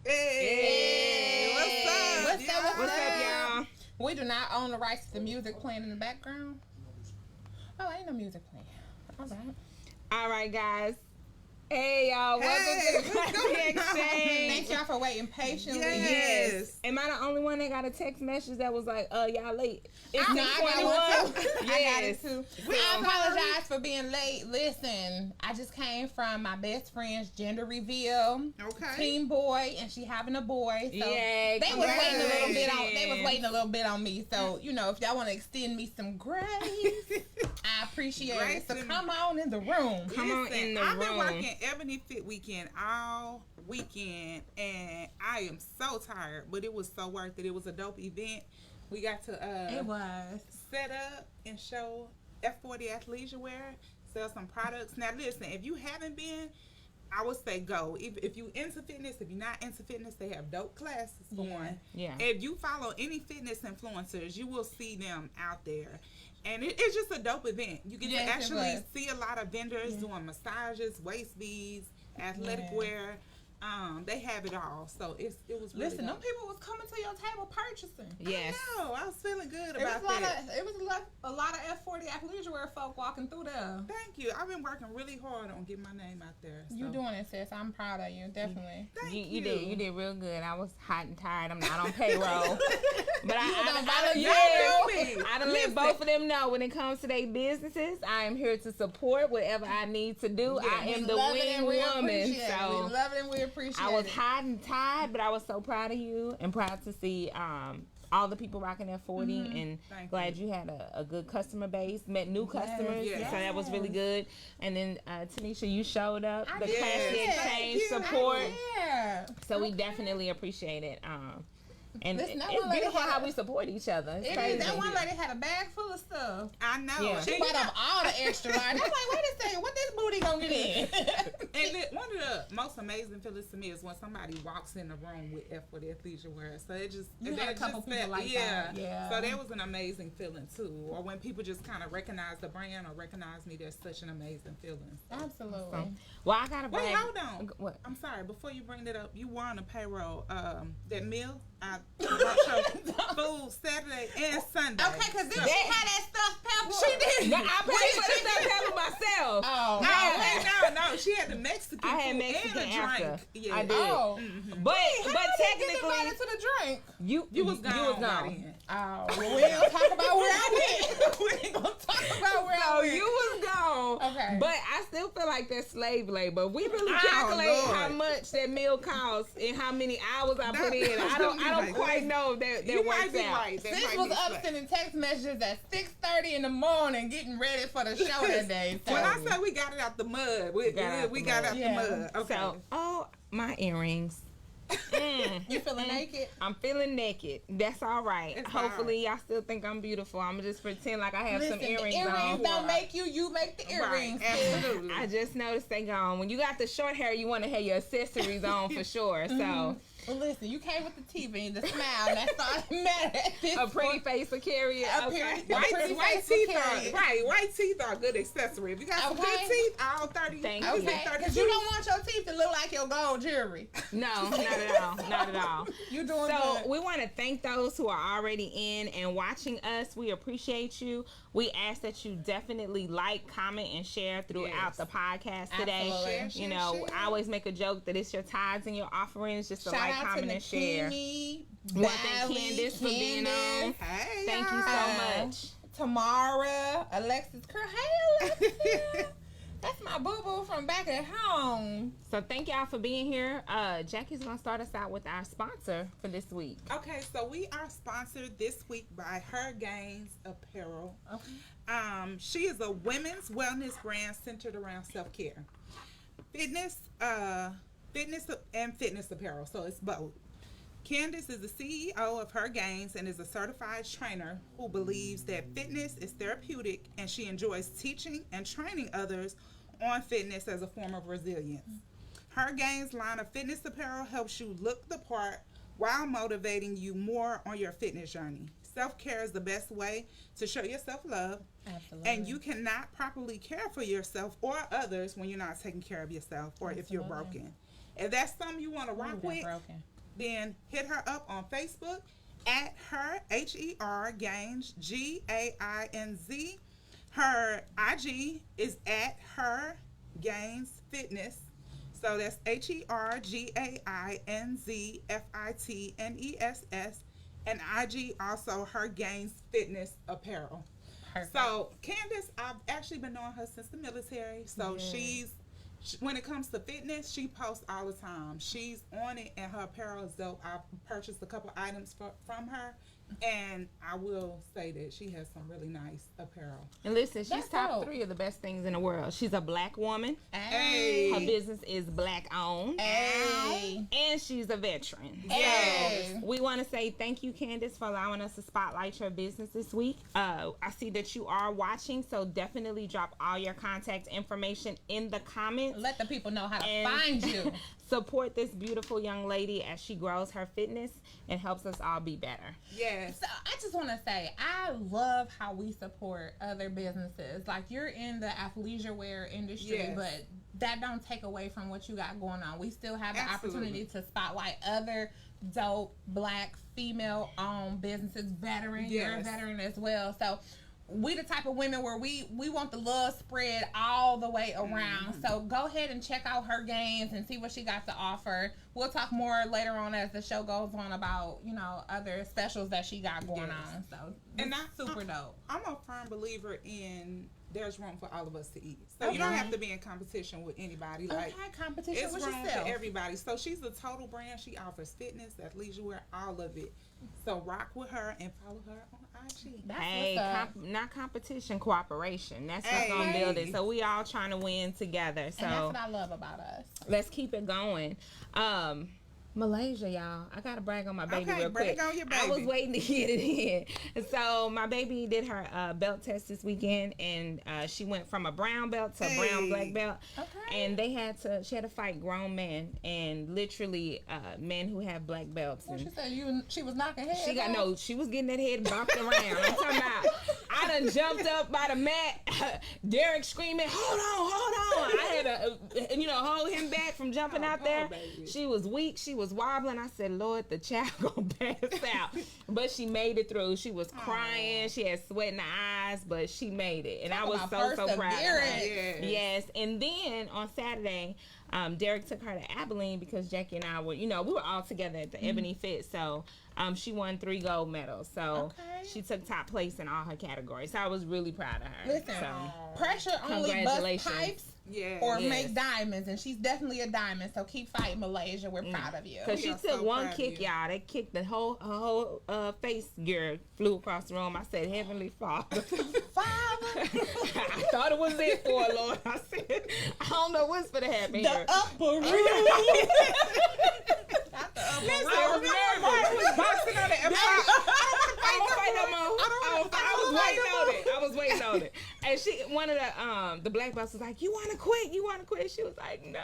Hey, what's up? What's up, y'all? We do not own the rights to the music playing in the background. Oh, ain't no music playing. All right, guys. Hey, y'all. Welcome to the Coffee Exchange. Thank y'all for waiting patiently. Yes. Am I the only one that got a text message that was like, y'all late? It's I got one too. Yes. I got it too. I apologize for being late. Listen, I just came from my best friend's gender reveal. Okay. Teen boy, and she having a boy. So Yay, they was waiting a little bit on. They was congratulations. waiting a little bit on me. So if y'all want to extend me some grace, I appreciate it. So come on in the room. Come on in the I've been room. working Ebony Fit Weekend all weekend, and I am so tired, but it was so worth it. It was a dope event. We got to It was. set up and show F40 athleisure wear, sell some products. Now listen, if you haven't been, I would say go. If you into fitness, if you're not into fitness, they have dope classes going. Yeah. If you follow any fitness influencers, you will see them out there. And it's just a dope event. You get to actually see a lot of vendors doing massages, waist beads, athletic wear. They have it all. So it was really Listen, them dope. people was coming to your table purchasing. Yes. No, I was feeling good about that. It was a lot of F40 athleisure wear folk walking through there. Thank you. I've been working really hard on getting my name out there. So. You doing it, sis. I'm proud of you, definitely. Thank You did real good. I was hot and tired. I'm not on payroll. But I done let both of them know when it comes to their businesses, I am here to support whatever I need to do. Yeah, I am the winning woman. So we love it and we appreciate it. I was hot and tired, but I was so proud of you and proud to see all the people rocking at 40 and glad you had a good customer base, met new customers, so that was really good. And then Tenneshia, you showed up, the Classy Exchange support, so we definitely appreciate it. And Listen, that it's one lady beautiful had how we support each other. It's It crazy. is. That one lady had a bag full of stuff. I know. Yeah. She bought up all the extra line. I'm like, wait a second, what this booty gonna get in? And one of the most amazing feelings to me is when somebody walks in the room with F40 athleisure wear. So it just You had a couple people like that. Yeah. So that was an amazing feeling too. Or when people just kind of recognize the brand or recognize me, that's such an amazing feeling. Absolutely. Well, I gotta Wait, hold on. What? I'm sorry. Before you bring that up, you were on the payroll. That meal I brought your food Saturday and Sunday. Okay, because then she had that stuffed pepper. She did. But I paid for the stuff pepper myself. Oh. No. She had the Mexican I had food Mexican and a after. drink. Yeah. I did. Oh. But Get technically, invited to the drink. You was gone. By then. Oh, well, we ain't gonna talk about where I went. We ain't gonna talk about where I so went. you was gone. Okay. But I still feel like that's slave labor. We really Oh, calculate Lord. how much that meal costs and how many hours I put in. I don't quite know that You works might be out. right. That Sis might was be up right. sending text messages at 6:30 in the morning, getting ready for the show that day. So. When I say we got it out the mud, we got out the mud. Okay. So, my earrings. You feeling naked? I'm feeling naked. That's all right. It's Hopefully, y'all still think I'm beautiful. I'm just pretend like I have Listen, some earrings the earrings on. don't make you. You make the earrings. Right, absolutely. I just noticed they gone. When you got the short hair, you want to have your accessories on for sure. So Well, listen, you came with the TV and the smile. And that's all that matters at this a pretty point. face will carry it. A Okay. pretty White face teeth will carry it. white teeth are a good accessory. If you got some good Okay. teeth, all 30. Thank I would you. say Okay, 32. because you don't want your teeth to look like your gold jewelry. No, not at all. Not at all. You doing So good. we want to thank those who are already in and watching us. We appreciate you. We ask that you definitely like, comment, and share throughout Yes. the podcast today. Absolutely. You know, I always make a joke that it's your tithes and your offerings just to Shout like, out comment, to and share. Nikini, Want to thank Candace for being on. Hey, Thank you so much. Tamara, Alexis Kerr. Hey, Alexis. That's my boo-boo from back at home. So thank y'all for being here. Jackie's going to start us out with our sponsor for this week. Okay, so we are sponsored this week by Her Gains Apparel. Okay. She is a women's wellness brand centered around self-care, fitness and fitness apparel. So it's both. Candace is the CEO of Her Gains and is a certified trainer who believes that fitness is therapeutic, and she enjoys teaching and training others on fitness as a form of resilience. Her Gains line of fitness apparel helps you look the part while motivating you more on your fitness journey. Self-care is the best way to show yourself love. Absolutely. And you cannot properly care for yourself or others when you're not taking care of yourself or if you're broken. If that's something you want to rock with, then hit her up on Facebook at her HER Gaines GAINZ. Her IG is at her Gaines Fitness. So that's HERGAINZFITNESS. And IG also her Gaines Fitness Apparel. Perfect. So Candace, I've actually been knowing her since the military. So when it comes to fitness, she posts all the time. She's on it, and her apparel is dope. I've purchased a couple items from her, and I will say that she has some really nice apparel. And listen, she's top 3 of the best things in the world. She's a black woman. Hey. Her business is black owned. Hey. And she's a veteran. Hey. So we want to say thank you, Candace, for allowing us to spotlight your business this week. I see that you are watching, so definitely drop all your contact information in the comments. Let the people know how to find you. Support this beautiful young lady as she grows her fitness and helps us all be better. Yes. So I just want to say, I love how we support other businesses. Like, you're in the athleisure wear industry, but that don't take away from what you got going on. We still have the opportunity to spotlight other dope black female-owned businesses. Veteran, you're a veteran as well. So we the type of women where we want the love spread all the way around. So go ahead and check out her games and see what she got to offer. We'll talk more later on as the show goes on about, you know, other specials that she got going on. So and that's super dope. I'm a firm believer in there's room for all of us to eat. So you don't have to be in competition with anybody. Like, competition it's with room yourself. for everybody. So she's a total brand. She offers fitness, athleisure wear, all of it. So rock with her and follow her on IG. Not competition, cooperation. That's what's gonna build it. So we all trying to win together. So and that's what I love about us. Let's keep it going. Malaysia, y'all. I gotta brag on my baby real quick. Brag on your baby. I was waiting to get it in. So my baby did her belt test this weekend, and she went from a brown belt to a brown black belt. Okay. And she had to fight grown men, and literally men who have black belts. What she said? She was knocking heads. She was getting that head bumped around. I'm talking about. I done jumped up by the mat. Derek screaming, "Hold on!" I had to, hold him back from jumping out there. Baby. She was weak. She was wobbling. I said, Lord, the child gonna pass out. But she made it through. She was crying. She had sweat in her eyes, but she made it. And I was so proud of her. Yes. And then on Saturday, Derek took her to Abilene because Jackie and I were, we were all together at the Ebony Fit. So she won 3 gold medals. So she took top place in all her categories. So I was really proud of her. Listen, pressure only busts pipes. Or make diamonds, and she's definitely a diamond. So keep fighting, Malaysia. We're proud of you. Because she took one kick, y'all. They kicked the whole face gear flew across the room. I said, Heavenly Father. Father. I thought it was it for Lord. I said, I don't know what's going to happen here. The upper room. Not the upper room. I was boxing on it. I don't fight no more. I was waiting on it. And one of the black belts was like, you want to quit? She was like, no.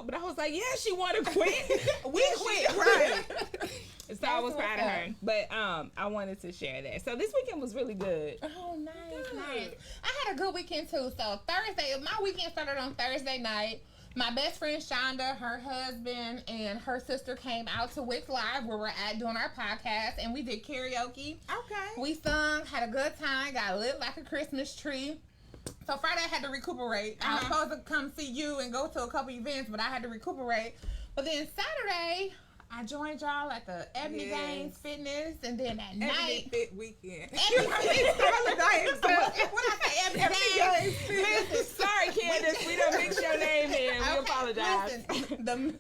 But I was like, yeah, she want to quit. We quit, right. So I was proud of her. But I wanted to share that. So this weekend was really good. Oh, nice. I had a good weekend too. So my weekend started on Thursday night. My best friend Shonda, her husband, and her sister came out to Wix Live where we're at doing our podcast, and we did karaoke. Okay. We sung, had a good time, got lit like a Christmas tree. So Friday I had to recuperate. I was supposed to come see you and go to a couple events, but I had to recuperate. But then Saturday, I joined y'all at the Ebony Gaines Fitness, and then at night Fit weekend. Ebony Gaines. When I say Ebony Gaines, listen, sorry, Candace, we don't mix your name in. We apologize. Listen,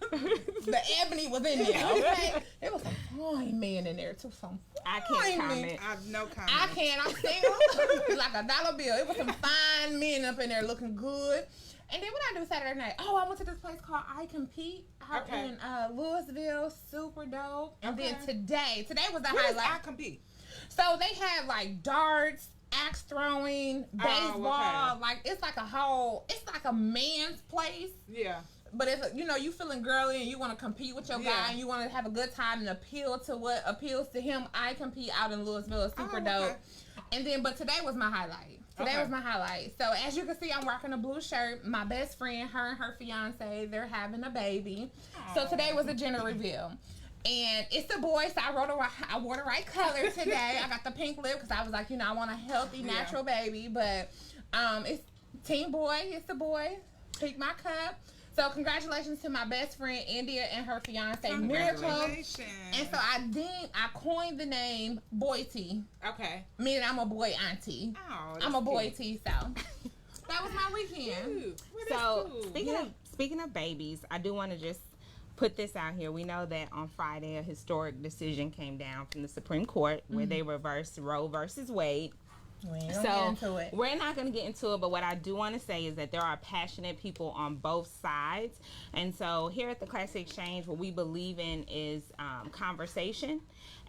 the Ebony was in there. Okay, there was some fine men in there too. I can't comment. I have no comment. I can't. I'm single, like $1 bill. It was some fine men up in there looking good. And then what I do Saturday night? I went to this place called I Compete out in Louisville. Super dope. And then today was the highlight. I Compete. So they had like darts, axe throwing, baseball. Like it's like a man's place. Yeah. But if you feeling girly and you want to compete with your guy and you want to have a good time and appeal to what appeals to him, I Compete out in Louisville is super dope. And then, but today was my highlight. Today was my highlight. So as you can see, I'm rocking a blue shirt. My best friend, her and her fiance, they're having a baby. Aww. So today was a gender reveal. And it's a boy, so I wore the right color today. I got the pink lip because I was like, I want a healthy, natural baby. But it's teen boy. It's a boy. Pick my cup. So congratulations to my best friend India and her fiance Miracle. And so I coined the name Boy T. Okay. Meaning I'm a boy auntie. Oh, I'm a boy T. So that was my weekend. So speaking of babies, I do want to just put this out here. We know that on Friday a historic decision came down from the Supreme Court where they reversed Roe versus Wade. We're not going to get into it, but what I do want to say is that there are passionate people on both sides. And so here at the Classic Exchange, what we believe in is conversation.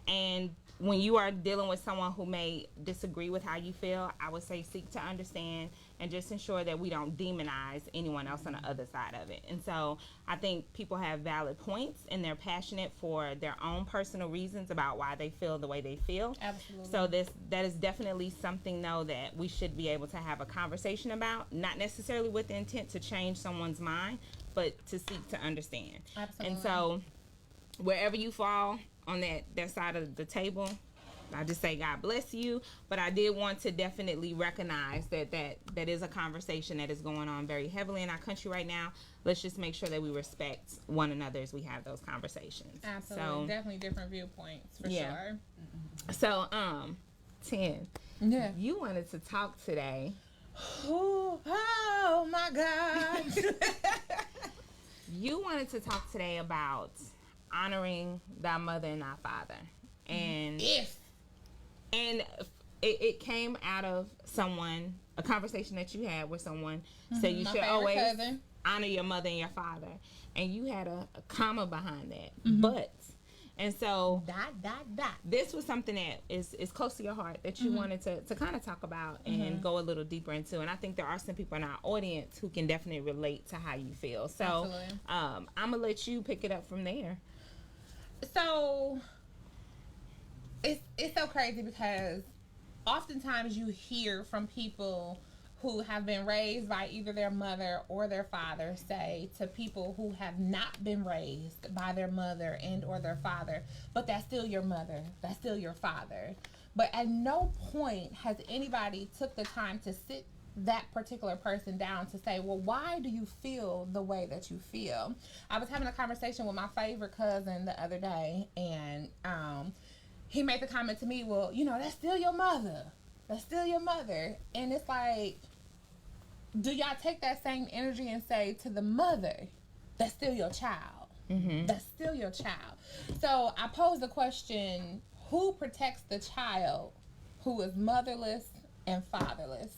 And when you are dealing with someone who may disagree with how you feel, I would say seek to understand and just ensure that we don't demonize anyone else on the other side of it. And so I think people have valid points and they're passionate for their own personal reasons about why they feel the way they feel. Absolutely. So that is definitely something, though, that we should be able to have a conversation about, not necessarily with the intent to change someone's mind, but to seek to understand. Absolutely. And so wherever you fall on that side of the table, I just say God bless you, but I did want to definitely recognize that is a conversation that is going on very heavily in our country right now. Let's just make sure that we respect one another as we have those conversations. Absolutely. So, definitely different viewpoints for sure. So, 10. Yeah. You wanted to talk today. Oh my God. You wanted to talk today about honoring thy mother and thy father. And it came out of a conversation that you had with someone. So you should always honor your mother and your father. And you had a comma behind that. But, and so this was something that is close to your heart that you wanted to kind of talk about and go a little deeper into. And I think there are some people in our audience who can definitely relate to how you feel. So I'm going to let you pick it up from there. So it's so crazy because oftentimes you hear from people who have been raised by either their mother or their father say to people who have not been raised by their mother and or their father, but that's still your mother, that's still your father. But at no point has anybody took the time to sit that particular person down to say, well, why do you feel the way that you feel? I was having a conversation with my favorite cousin the other day, and he made the comment to me, well, that's still your mother. That's still your mother. And it's like, do y'all take that same energy and say to the mother, that's still your child? That's still your child. So I posed the question, who protects the child who is motherless and fatherless?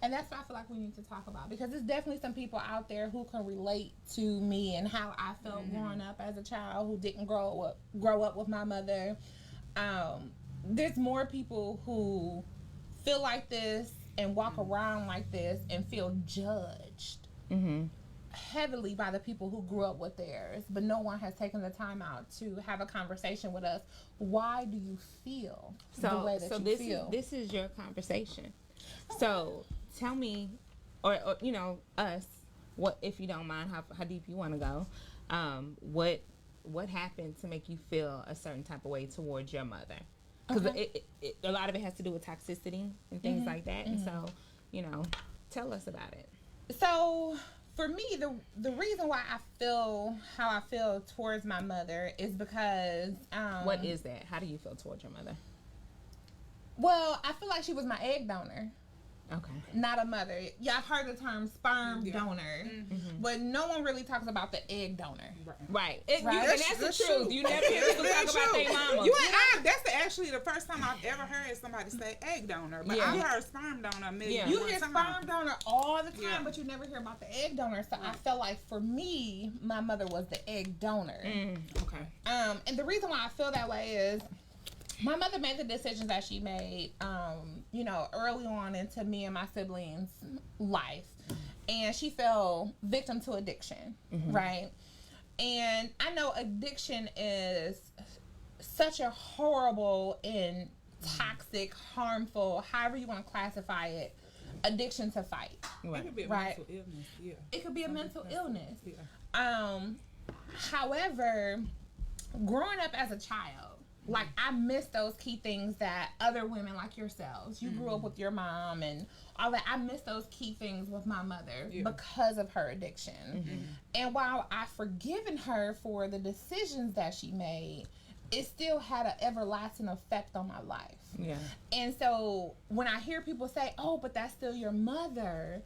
And that's what I feel like we need to talk about, because there's definitely some people out there who can relate to me and how I felt growing up as a child who didn't grow up with my mother. There's more people who feel like this and walk around like this and feel judged heavily by the people who grew up with theirs, but no one has taken the time out to have a conversation with us. Why do you feel the way that you feel? This is your conversation. So tell me, or us, what, if you don't mind, how deep you want to go, what happened to make you feel a certain type of way towards your mother? Because a lot of it has to do with toxicity and things like that. And so, tell us about it. So for me, the reason why I feel how I feel towards my mother is because what is that? How do you feel towards your mother? Well, I feel like she was my egg donor. Okay. Not a mother. Yeah, I've heard the term sperm donor, but no one really talks about the egg donor. Right. And that's the truth. You never hear people talk about their mama. That's actually the first time I've ever heard somebody say egg donor. But I've heard sperm donor a million You hear times. sperm donor all the time, but you never hear about the egg donor. So I felt like for me, my mother was the egg donor. Okay. And the reason why I feel that way is my mother made the decisions that she made, early on into me and my siblings' life. And she fell victim to addiction, right? And I know addiction is such a horrible and toxic, harmful, however you want to classify it, addiction to fight. Right. It could be a mental illness, It could be a mental illness. However, growing up as a child, like, I miss those key things that other women like yourselves, you grew up with your mom and all that. I miss those key things with my mother because of her addiction. And while I've forgiven her for the decisions that she made, it still had an everlasting effect on my life. Yeah. And so when I hear people say, oh, but that's still your mother,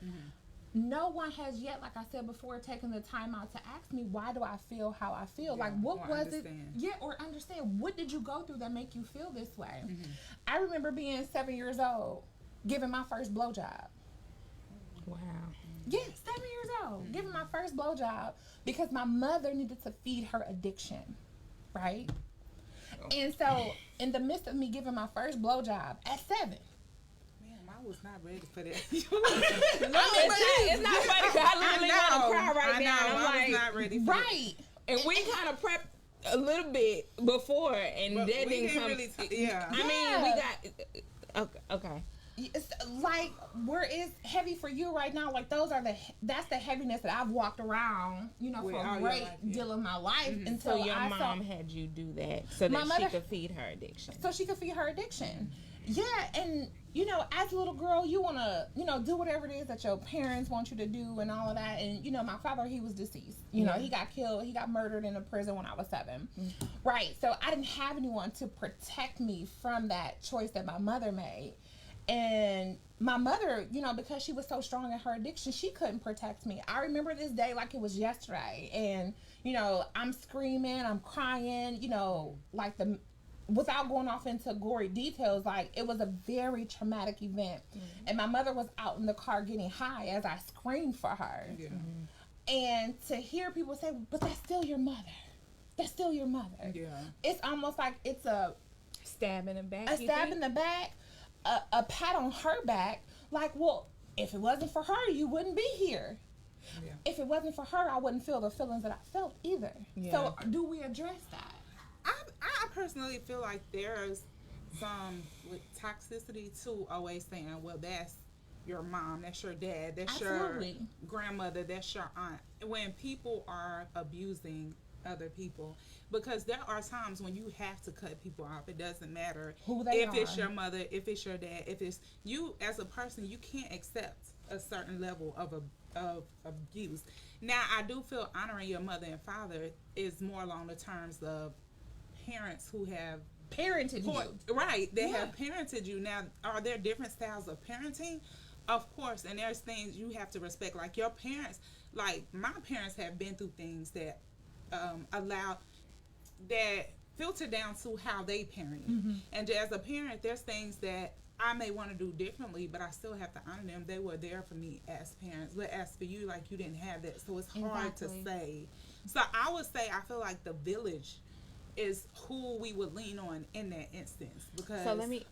no one has yet, like I said before, taken the time out to ask me, why do I feel how I feel? Like, what was understand. It? Yeah, or understand, what did you go through that make you feel this way? I remember being 7 years old, giving my first blowjob. Wow. Yeah, 7 years old, giving my first blowjob because my mother needed to feed her addiction, right? And so, in the midst of me giving my first blowjob at 7, I was not ready for that. It's not funny because I literally want to cry right now. I'm like, was not ready for that. And we kind of prepped a little bit before, and that didn't come. Really I mean, we got okay. It's like, where it's heavy for you right now, like that's the heaviness that I've walked around, for a great deal of my life. Until your mom had you do that so that she could feed her addiction. So she could feed her addiction. Yeah, and as a little girl, you want to, do whatever it is that your parents want you to do and all of that. And, my father, he was deceased. He got killed. He got murdered in a prison when I was 7. Right. So I didn't have anyone to protect me from that choice that my mother made. And my mother, because she was so strong in her addiction, she couldn't protect me. I remember this day like it was yesterday. And, I'm screaming, I'm crying, without going off into gory details, like, it was a very traumatic event. And my mother was out in the car getting high as I screamed for her. And to hear people say, but that's still your mother. That's still your mother. It's almost like it's a stab in the back. A stab in the back, a pat on her back. Like, well, if it wasn't for her, you wouldn't be here. If it wasn't for her, I wouldn't feel the feelings that I felt either. So do we address that? I personally feel like there's some with toxicity too, always saying, well, that's your mom, that's your dad, that's your grandmother, that's your aunt. When people are abusing other people, because there are times when you have to cut people off. It doesn't matter who they if it's your mother, if it's your dad, if it's you as a person, you can't accept a certain level of abuse. Now, I do feel honoring your mother and father is more along the terms of parents who have parented you. Right, they have parented you. Now, are there different styles of parenting? Of course, and there's things you have to respect. Like your parents, like my parents have been through things that that filter down to how they parent you. And as a parent, there's things that I may want to do differently, but I still have to honor them. They were there for me as parents. But as for you, like, you didn't have that, so it's hard to say. So I would say I feel like the village is who we would lean on in that instance, because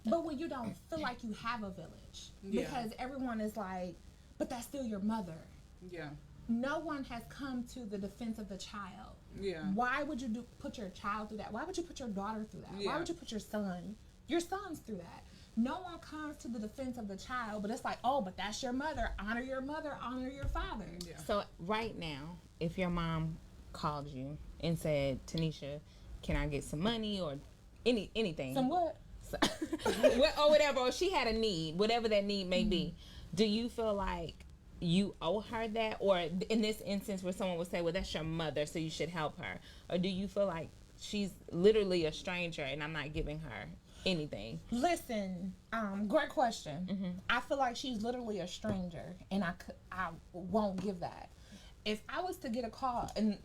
but when you don't feel like you have a village, because everyone is like, but that's still your mother. No one has come to the defense of the child. Why would you put your child through that? Why would you put your daughter through that? Why would you put your sons through that? No one comes to the defense of the child, but it's like, oh, but that's your mother. Honor your mother, honor your father. So right now, if your mom called you and said, Tenneshia, can I get some money or anything? Some what? Or whatever. Or she had a need, whatever that need may be. Do you feel like you owe her that? Or in this instance where someone would say, well, that's your mother, so you should help her. Or do you feel like she's literally a stranger and I'm not giving her anything? Listen, great question. I feel like she's literally a stranger and I won't give that. If I was to get a call, and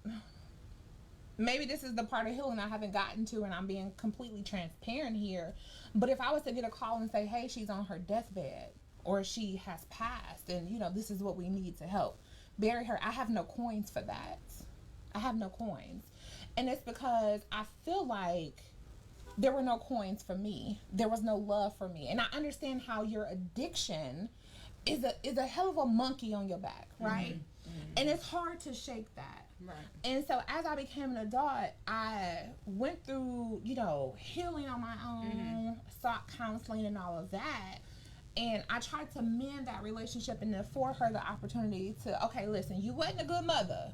maybe this is the part of healing I haven't gotten to, and I'm being completely transparent here, but if I was to get a call and say, hey, she's on her deathbed, or she has passed, and, this is what we need to help bury her, I have no coins for that. I have no coins. And it's because I feel like there were no coins for me. There was no love for me. And I understand how your addiction is a hell of a monkey on your back, right? And it's hard to shake that. Right. And so as I became an adult, I went through, healing on my own, sought counseling and all of that. And I tried to mend that relationship and afford her the opportunity to, okay, listen, you wasn't a good mother,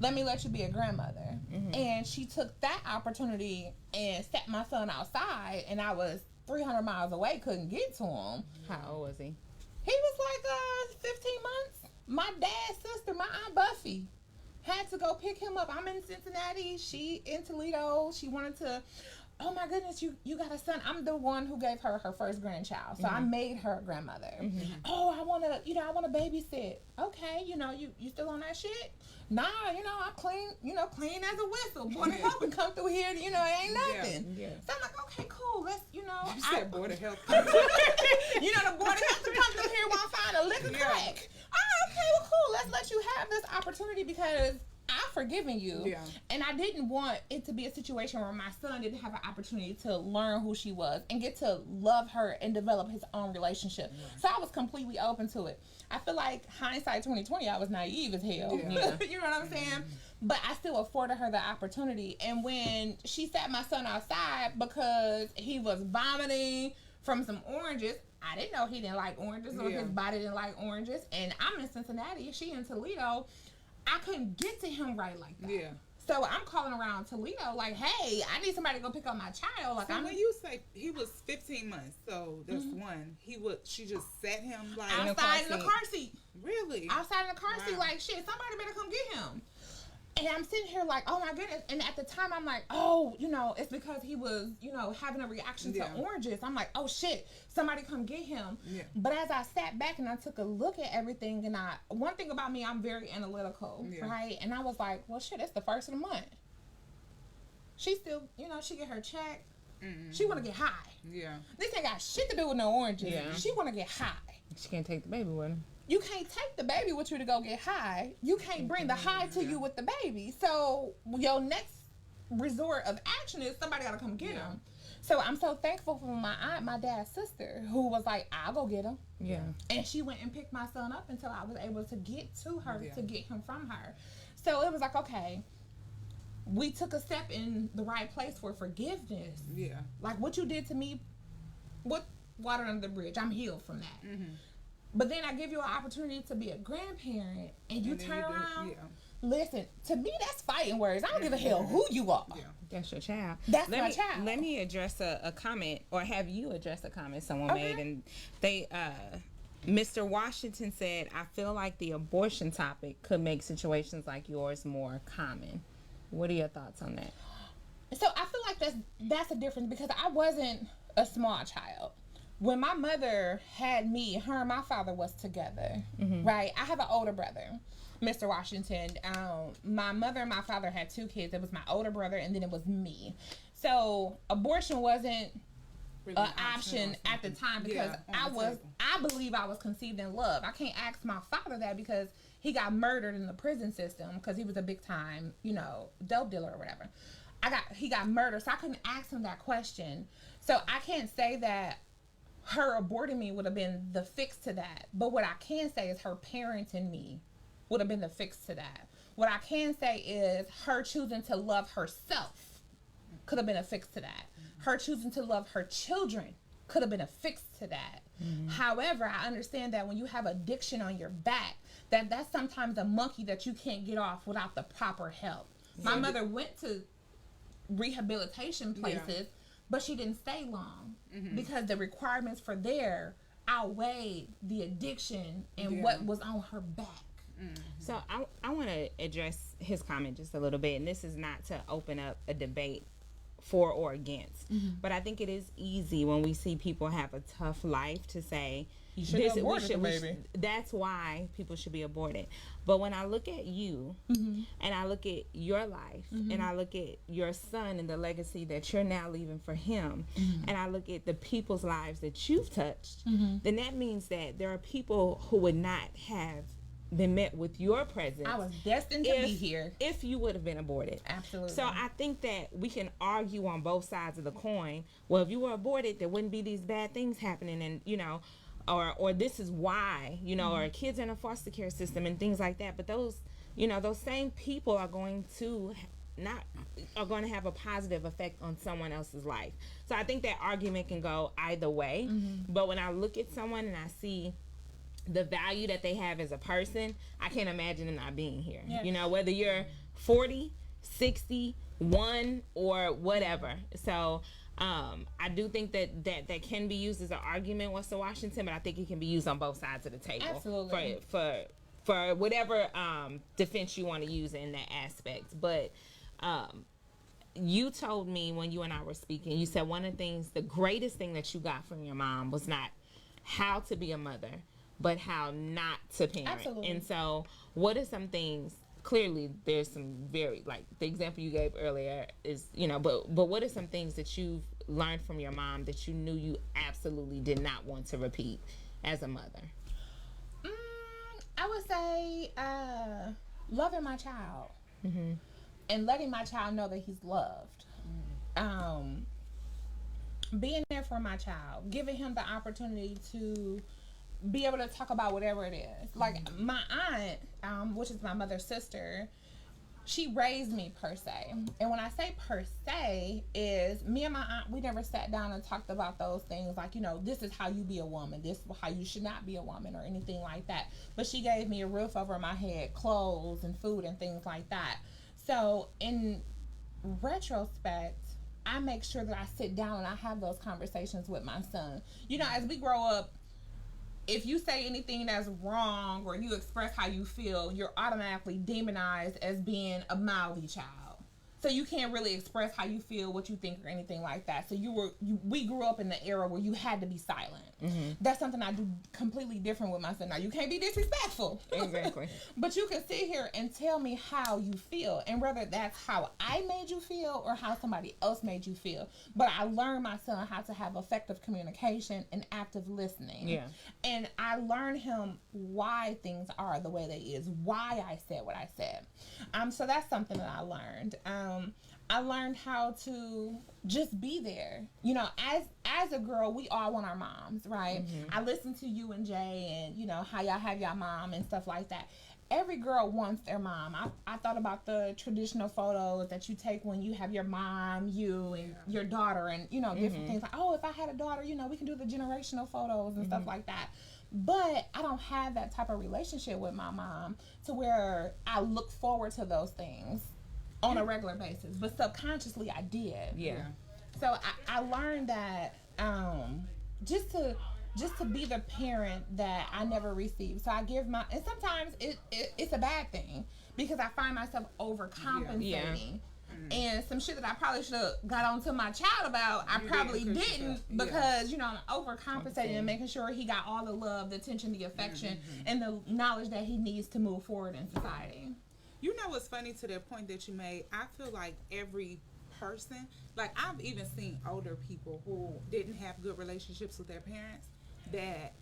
let me let you be a grandmother. And she took that opportunity and set my son outside, and I was 300 miles away, couldn't get to him. How old was he? He was like 15 months. My dad's sister, my Aunt Buffy, had to go pick him up. I'm in Cincinnati, she in Toledo. She wanted to, oh my goodness, you got a son. I'm the one who gave her first grandchild, so I made her a grandmother. Oh, I want to babysit. Okay, you still on that shit? Nah, I'm clean, clean as a whistle. Boy, the help and come through here, it ain't nothing. Yeah. So I'm like, okay, cool, let's, You said board of health. the board of health to come through here while I find a liquor crack. Oh, okay, well, cool. Let's let you have this opportunity because I've forgiven you. Yeah. And I didn't want it to be a situation where my son didn't have an opportunity to learn who she was and get to love her and develop his own relationship. Yeah. So I was completely open to it. I feel like hindsight 2020, I was naive as hell. Yeah. You know what I'm saying? But I still afforded her the opportunity. And when she sat my son outside because he was vomiting from some oranges, I didn't know he didn't like oranges or his body didn't like oranges. And I'm in Cincinnati, she in Toledo. I couldn't get to him right like that. Yeah. So I'm calling around Toledo like, hey, I need somebody to go pick up my child. Like, when you say he was 15 months, so there's one. She just set him like outside in the car seat. Really? Outside in the car seat, like, shit, somebody better come get him. And I'm sitting here like, oh my goodness. And at the time I'm like, oh, it's because he was, having a reaction to oranges. I'm like, oh shit, somebody come get him. Yeah. But as I sat back and I took a look at everything, and one thing about me, I'm very analytical, right? And I was like, well shit, it's the first of the month. She still, she get her check. She want to get high. Yeah. This ain't got shit to do with no oranges. Yeah. She want to get high. She can't take the baby with her. You can't take the baby with you to go get high. You can't bring the high to you with the baby. So your next resort of action is somebody got to come get him. So I'm so thankful for my aunt, my dad's sister, who was like, I'll go get him. Yeah. And she went and picked my son up until I was able to get to her, to get him from her. So it was like, okay, we took a step in the right place for forgiveness. Yeah. Like what you did to me, what water under the bridge, I'm healed from that. But then I give you an opportunity to be a grandparent, and you turn around. Listen, to me, that's fighting words. I don't give a hell who you are. Yeah. That's your child. That's my child. Let me address a comment, or have you address a comment someone made, and they, Mr. Washington said, I feel like the abortion topic could make situations like yours more common. What are your thoughts on that? So I feel like that's a difference because I wasn't a small child. When my mother had me, her and my father was together, right? I have an older brother, Mr. Washington. My mother and my father had 2 kids. It was my older brother, and then it was me. So abortion wasn't really an option at the time because I believe I was conceived in love. I can't ask my father that because he got murdered in the prison system because he was a big time, dope dealer or whatever. He got murdered, so I couldn't ask him that question. So I can't say that her aborting me would have been the fix to that. But what I can say is her parenting me would have been the fix to that. What I can say is her choosing to love herself could have been a fix to that. Her choosing to love her children could have been a fix to that. However, I understand that when you have addiction on your back, that's sometimes a monkey that you can't get off without the proper help. My mother went to rehabilitation places, but she didn't stay long because the requirements for there outweighed the addiction and what was on her back. So I want to address his comment just a little bit, and this is not to open up a debate for or against, but I think it is easy when we see people have a tough life to say, that's why people should be aborted. But when I look at you and I look at your life and I look at your son and the legacy that you're now leaving for him and I look at the people's lives that you've touched, then that means that there are people who would not have been met with your presence. I was destined to be here if you would have been aborted. Absolutely. So I think that we can argue on both sides of the coin. Well, if you were aborted, there wouldn't be these bad things happening, and or this is why, or kids in a foster care system and things like that. But those same people are going to have a positive effect on someone else's life. So I think that argument can go either way. But when I look at someone and I see the value that they have as a person, I can't imagine them not being here. Whether you're 40, 60, 1, or whatever. So I do think that can be used as an argument, Western Washington, but I think it can be used on both sides of the table. Absolutely. For whatever defense you want to use in that aspect. But you told me when you and I were speaking, you said one of the things, the greatest thing that you got from your mom was not how to be a mother, but how not to parent. Absolutely. And so what are some things, clearly there's some very, like the example you gave earlier is, but what are some things that you've learned from your mom that you knew you absolutely did not want to repeat as a mother? I would say loving my child. Mm-hmm. And letting my child know that he's loved. Being there for my child, giving him the opportunity to be able to talk about whatever it is. Like my aunt, which is my mother's sister, she raised me per se. And when I say per se, is me and my aunt, we never sat down and talked about those things like, this is how you be a woman, this is how you should not be a woman, or anything like that. But she gave me a roof over my head, clothes and food and things like that. So in retrospect, I make sure that I sit down and I have those conversations with my son. As we grow up, if you say anything that's wrong or you express how you feel, you're automatically demonized as being a mouthy child. So you can't really express how you feel, what you think, or anything like that. So we grew up in the era where you had to be silent. Mm-hmm. That's something I do completely different with my son. Now, you can't be disrespectful. Exactly. But you can sit here and tell me how you feel, and whether that's how I made you feel or how somebody else made you feel. But I learned my son how to have effective communication and active listening. Yeah. And I learned him why things are the way they is, why I said what I said. So that's something that I learned. I learned how to just be there. As a girl, we all want our moms, right? Mm-hmm. I listened to you and Jay and, how y'all have your mom and stuff like that. Every girl wants their mom. I thought about the traditional photos that you take when you have your mom, you, and your daughter, and, different things. Like, oh, if I had a daughter, we can do the generational photos and stuff like that. But I don't have that type of relationship with my mom to where I look forward to those things on a regular basis, but subconsciously I did. Yeah. So I learned that just to be the parent that I never received. So I give and sometimes it's a bad thing because I find myself overcompensating. Yeah. And some shit that I probably should have got onto my child about, I probably didn't because, I'm overcompensating and making sure he got all the love, the attention, the affection, and the knowledge that he needs to move forward in society. You know what's funny to that point that you made? I feel like every person, like I've even seen older people who didn't have good relationships with their parents that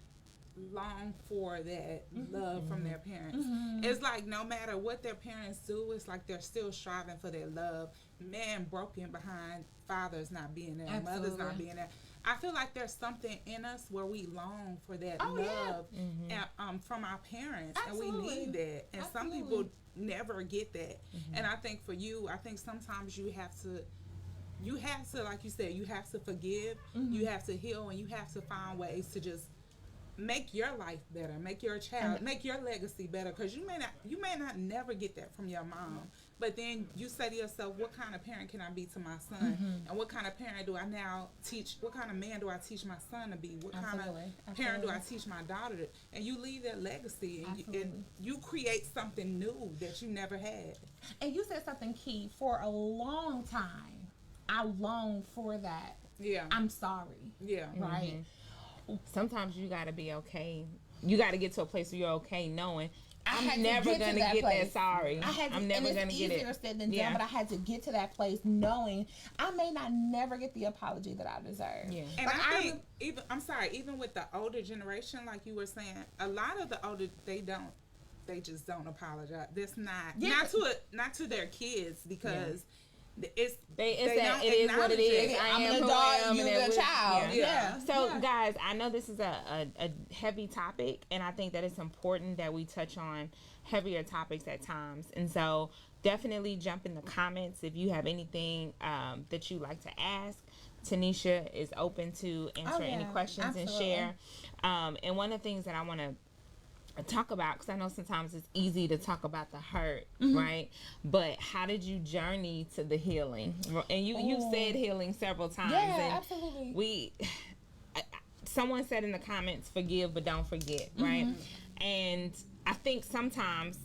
long for that love from their parents. It's like no matter what their parents do, it's like they're still striving for their love. Man broken behind fathers not being there, mothers not being there. I feel like there's something in us where we long for that love and, from our parents. Absolutely. And we need that. And some people never get that. And I think for you, sometimes you have to, like you said, you have to forgive, you have to heal, and you have to find ways to just make your life better, make your child, make your legacy better, because you may not never get that from your mom, but then you say to yourself, what kind of parent can I be to my son, and what kind of parent do I now teach, what kind of man do I teach my son to be, what kind of parent do I teach my daughter to, and you leave that legacy, and you create something new that you never had. And you said something key. For a long time I longed for that. I'm sorry. Right. Sometimes you gotta be okay. You gotta get to a place where you're okay knowing I'm never gonna get that sorry. I'm never gonna get it. It's easier said than done, but I had to get to that place knowing I may not never get the apology that I deserve. Yeah. And like I think even with the older generation, like you were saying, a lot of the older they just don't apologize. That's not to their kids because it is what it is. I'm an adult, you're a child. Yeah. So guys, I know this is a heavy topic, and I think that it's important that we touch on heavier topics at times. And so definitely jump in the comments if you have anything that you'd like to ask. Tenneshia is open to answer any questions and share. And one of the things that I want to talk about, because I know sometimes it's easy to talk about the hurt, right? But how did you journey to the healing? And you said healing several times. Yeah, and absolutely. Someone said in the comments, forgive but don't forget, right? And I think sometimes,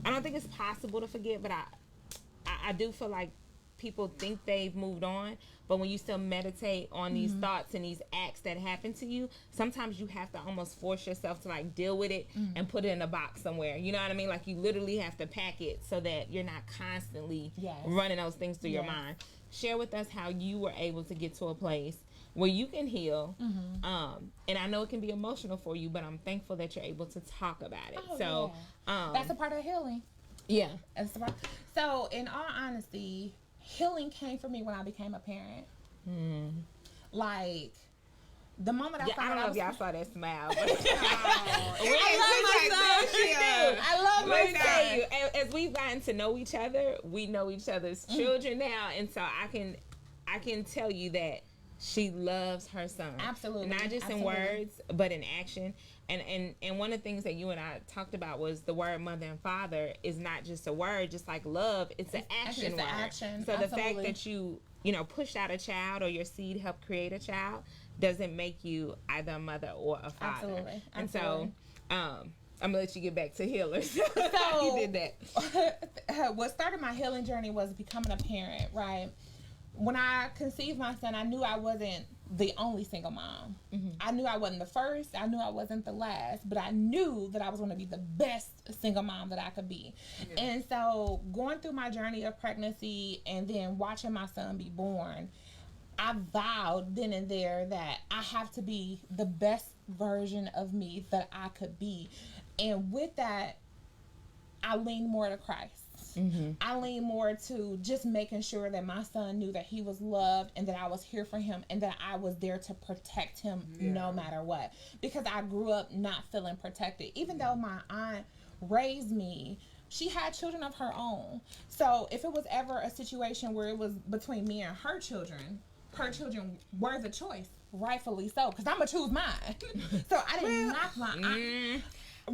I don't think it's possible to forget, but I do feel like people think they've moved on, but when you still meditate on these thoughts and these acts that happen to you, sometimes you have to almost force yourself to like deal with it and put it in a box somewhere. You know what I mean? Like you literally have to pack it so that you're not constantly running those things through your mind. Share with us how you were able to get to a place where you can heal. And I know it can be emotional for you, but I'm thankful that you're able to talk about it. That's a part of healing. Yeah. So in all honesty, healing came for me when I became a parent. Like the moment I found I don't know if y'all saw that smile. But I love my son. Tell you, as we've gotten to know each other, we know each other's children now, and so I can tell you that she loves her son. Absolutely. Not just in words, but in action. And one of the things that you and I talked about was the word mother and father is not just a word, just like love, it's an action word. Action. So the fact that you pushed out a child or your seed helped create a child doesn't make you either a mother or a father. Absolutely. And so I'm gonna let you get back to healers. So you did that. What started my healing journey was becoming a parent, right? When I conceived my son, I knew I wasn't the only single mom. I knew I wasn't the first. I knew I wasn't the last. But I knew that I was going to be the best single mom that I could be. Yeah. And so going through my journey of pregnancy and then watching my son be born, I vowed then and there that I have to be the best version of me that I could be. And with that, I leaned more to Christ. I lean more to just making sure that my son knew that he was loved and that I was here for him and that I was there to protect him no matter what. Because I grew up not feeling protected. Even though my aunt raised me, she had children of her own. So if it was ever a situation where it was between me and her children were the choice, rightfully so, because I'm going to choose mine. So I didn't knock my aunt.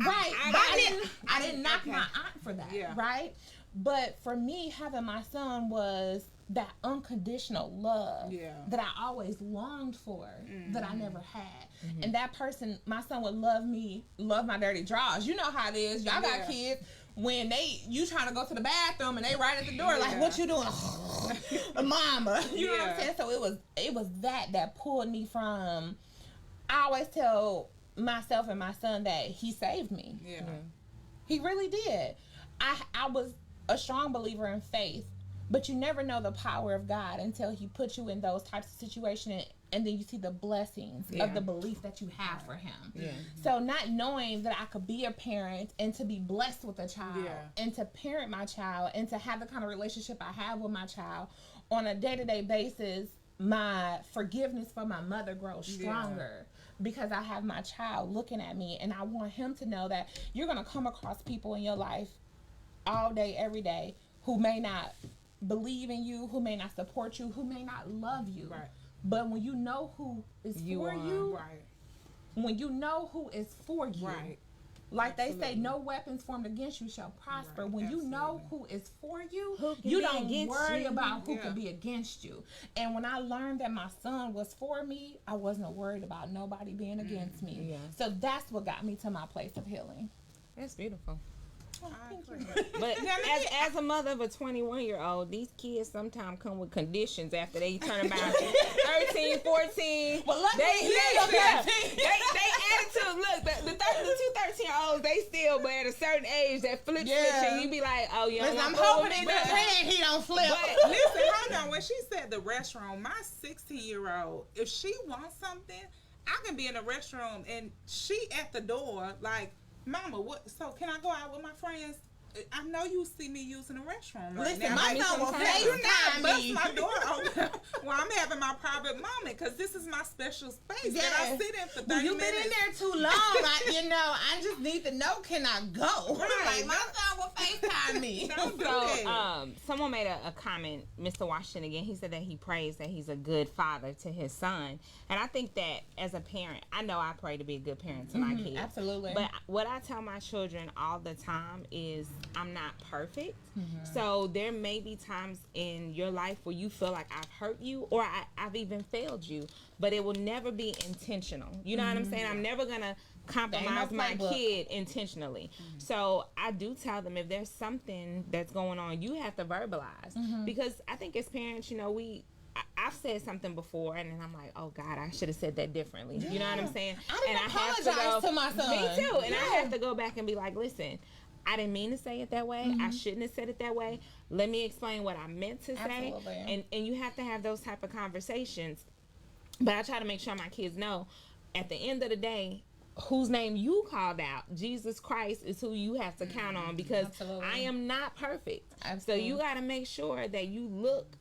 Right. I didn't knock my aunt for that, right? But for me, having my son was that unconditional love that I always longed for, that I never had. And that person, my son would love me, love my dirty drawers. You know how it is. Y'all got kids. When you trying to go to the bathroom and they right at the door, like, what you doing? Mama. You know what I'm saying? So it was that pulled me from, I always tell myself and my son that he saved me. He really did. I was a strong believer in faith, but you never know the power of God until he puts you in those types of situations, and then you see the blessings of the belief that you have for him. So not knowing that I could be a parent and to be blessed with a child and to parent my child and to have the kind of relationship I have with my child on a day-to-day basis, my forgiveness for my mother grows stronger. Because I have my child looking at me, and I want him to know that you're going to come across people in your life all day, every day, who may not believe in you, who may not support you, who may not love you. Right. But when you know who is for you, when you know who is for you, like they say, no weapons formed against you shall prosper. When you know who is for you, you don't worry about who can be against you. And when I learned that my son was for me, I wasn't worried about nobody being against me. So that's what got me to my place of healing. That's beautiful. But as a mother of a 21-year-old, these kids sometimes come with conditions after they turn about 13, 14. Well, they attitude. Look, the 13-year-olds, they still, but at a certain age, that flip switch, and you be like, oh, you know, I'm hoping in the head he don't flip. But listen, hold on. When she said the restroom, my 16-year-old, if she wants something, I can be in the restroom and she at the door, like, Mama, what? So can I go out with my friends? I know you see me using the restroom right now. My son will FaceTime me. Bust my door open while I'm having my private moment, because this is my special space that I sit in for 30 minutes. You've been in there too long. I just need to know, can I go? Right. Like, my son will FaceTime me. So, someone made a comment, Mr. Washington again. He said that he prays that he's a good father to his son, and I think that as a parent, I know I pray to be a good parent to my kids. Absolutely. But what I tell my children all the time is I'm not perfect. So there may be times in your life where you feel like I've hurt you or I've even failed you, but it will never be intentional. You know what I'm saying? I'm never gonna compromise my kid intentionally. So I do tell them if there's something that's going on, you have to verbalize, because I think as parents, you know, I've said something before and then I'm like, oh God, I should have said that differently. You know what I'm saying? I didn't apologize to my son. Me too. And I have to go back and be like, listen, I didn't mean to say it that way. I shouldn't have said it that way. Let me explain what I meant to say. And you have to have those type of conversations. But I try to make sure my kids know at the end of the day, whose name you called out, Jesus Christ, is who you have to count on, because I am not perfect. So you got to make sure that you look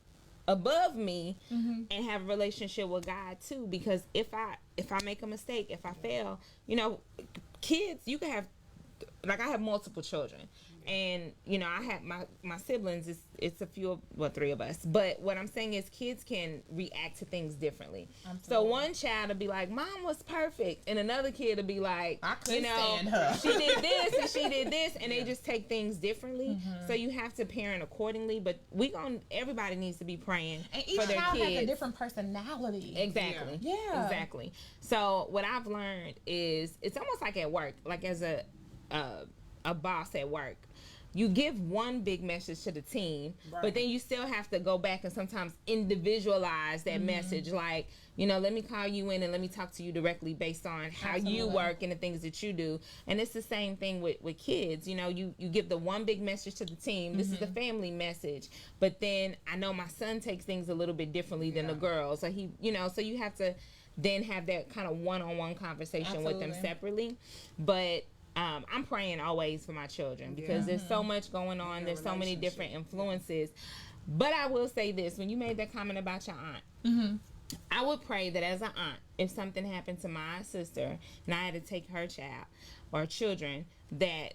above me and have a relationship with God too, because if I make a mistake, if I fail, you know, kids, you can have, like I have multiple children, and you know I have my siblings, it's a few, well, 3 of us, but what I'm saying is kids can react to things differently. So one child will be like, Mom was perfect, and another kid will be like, I couldn't stand her. She did this and she did this, and they just take things differently. So you have to parent accordingly, but everybody needs to be praying and each for their child kids. has a different personality. Exactly. Yeah. Exactly. So what I've learned is it's almost like at work, like as a boss at work, you give one big message to the team, but then you still have to go back and sometimes individualize that message. Like, you know, let me call you in and let me talk to you directly based on how you work and the things that you do. And it's the same thing with kids. You know, you give the one big message to the team. This is the family message. But then I know my son takes things a little bit differently than the girls. So he, you know, so you have to then have that kind of one-on-one conversation with them separately. But I'm praying always for my children, because there's so much going on. There's so many different influences. But I will say this, when you made that comment about your aunt, I would pray that as an aunt, if something happened to my sister and I had to take her child or children, that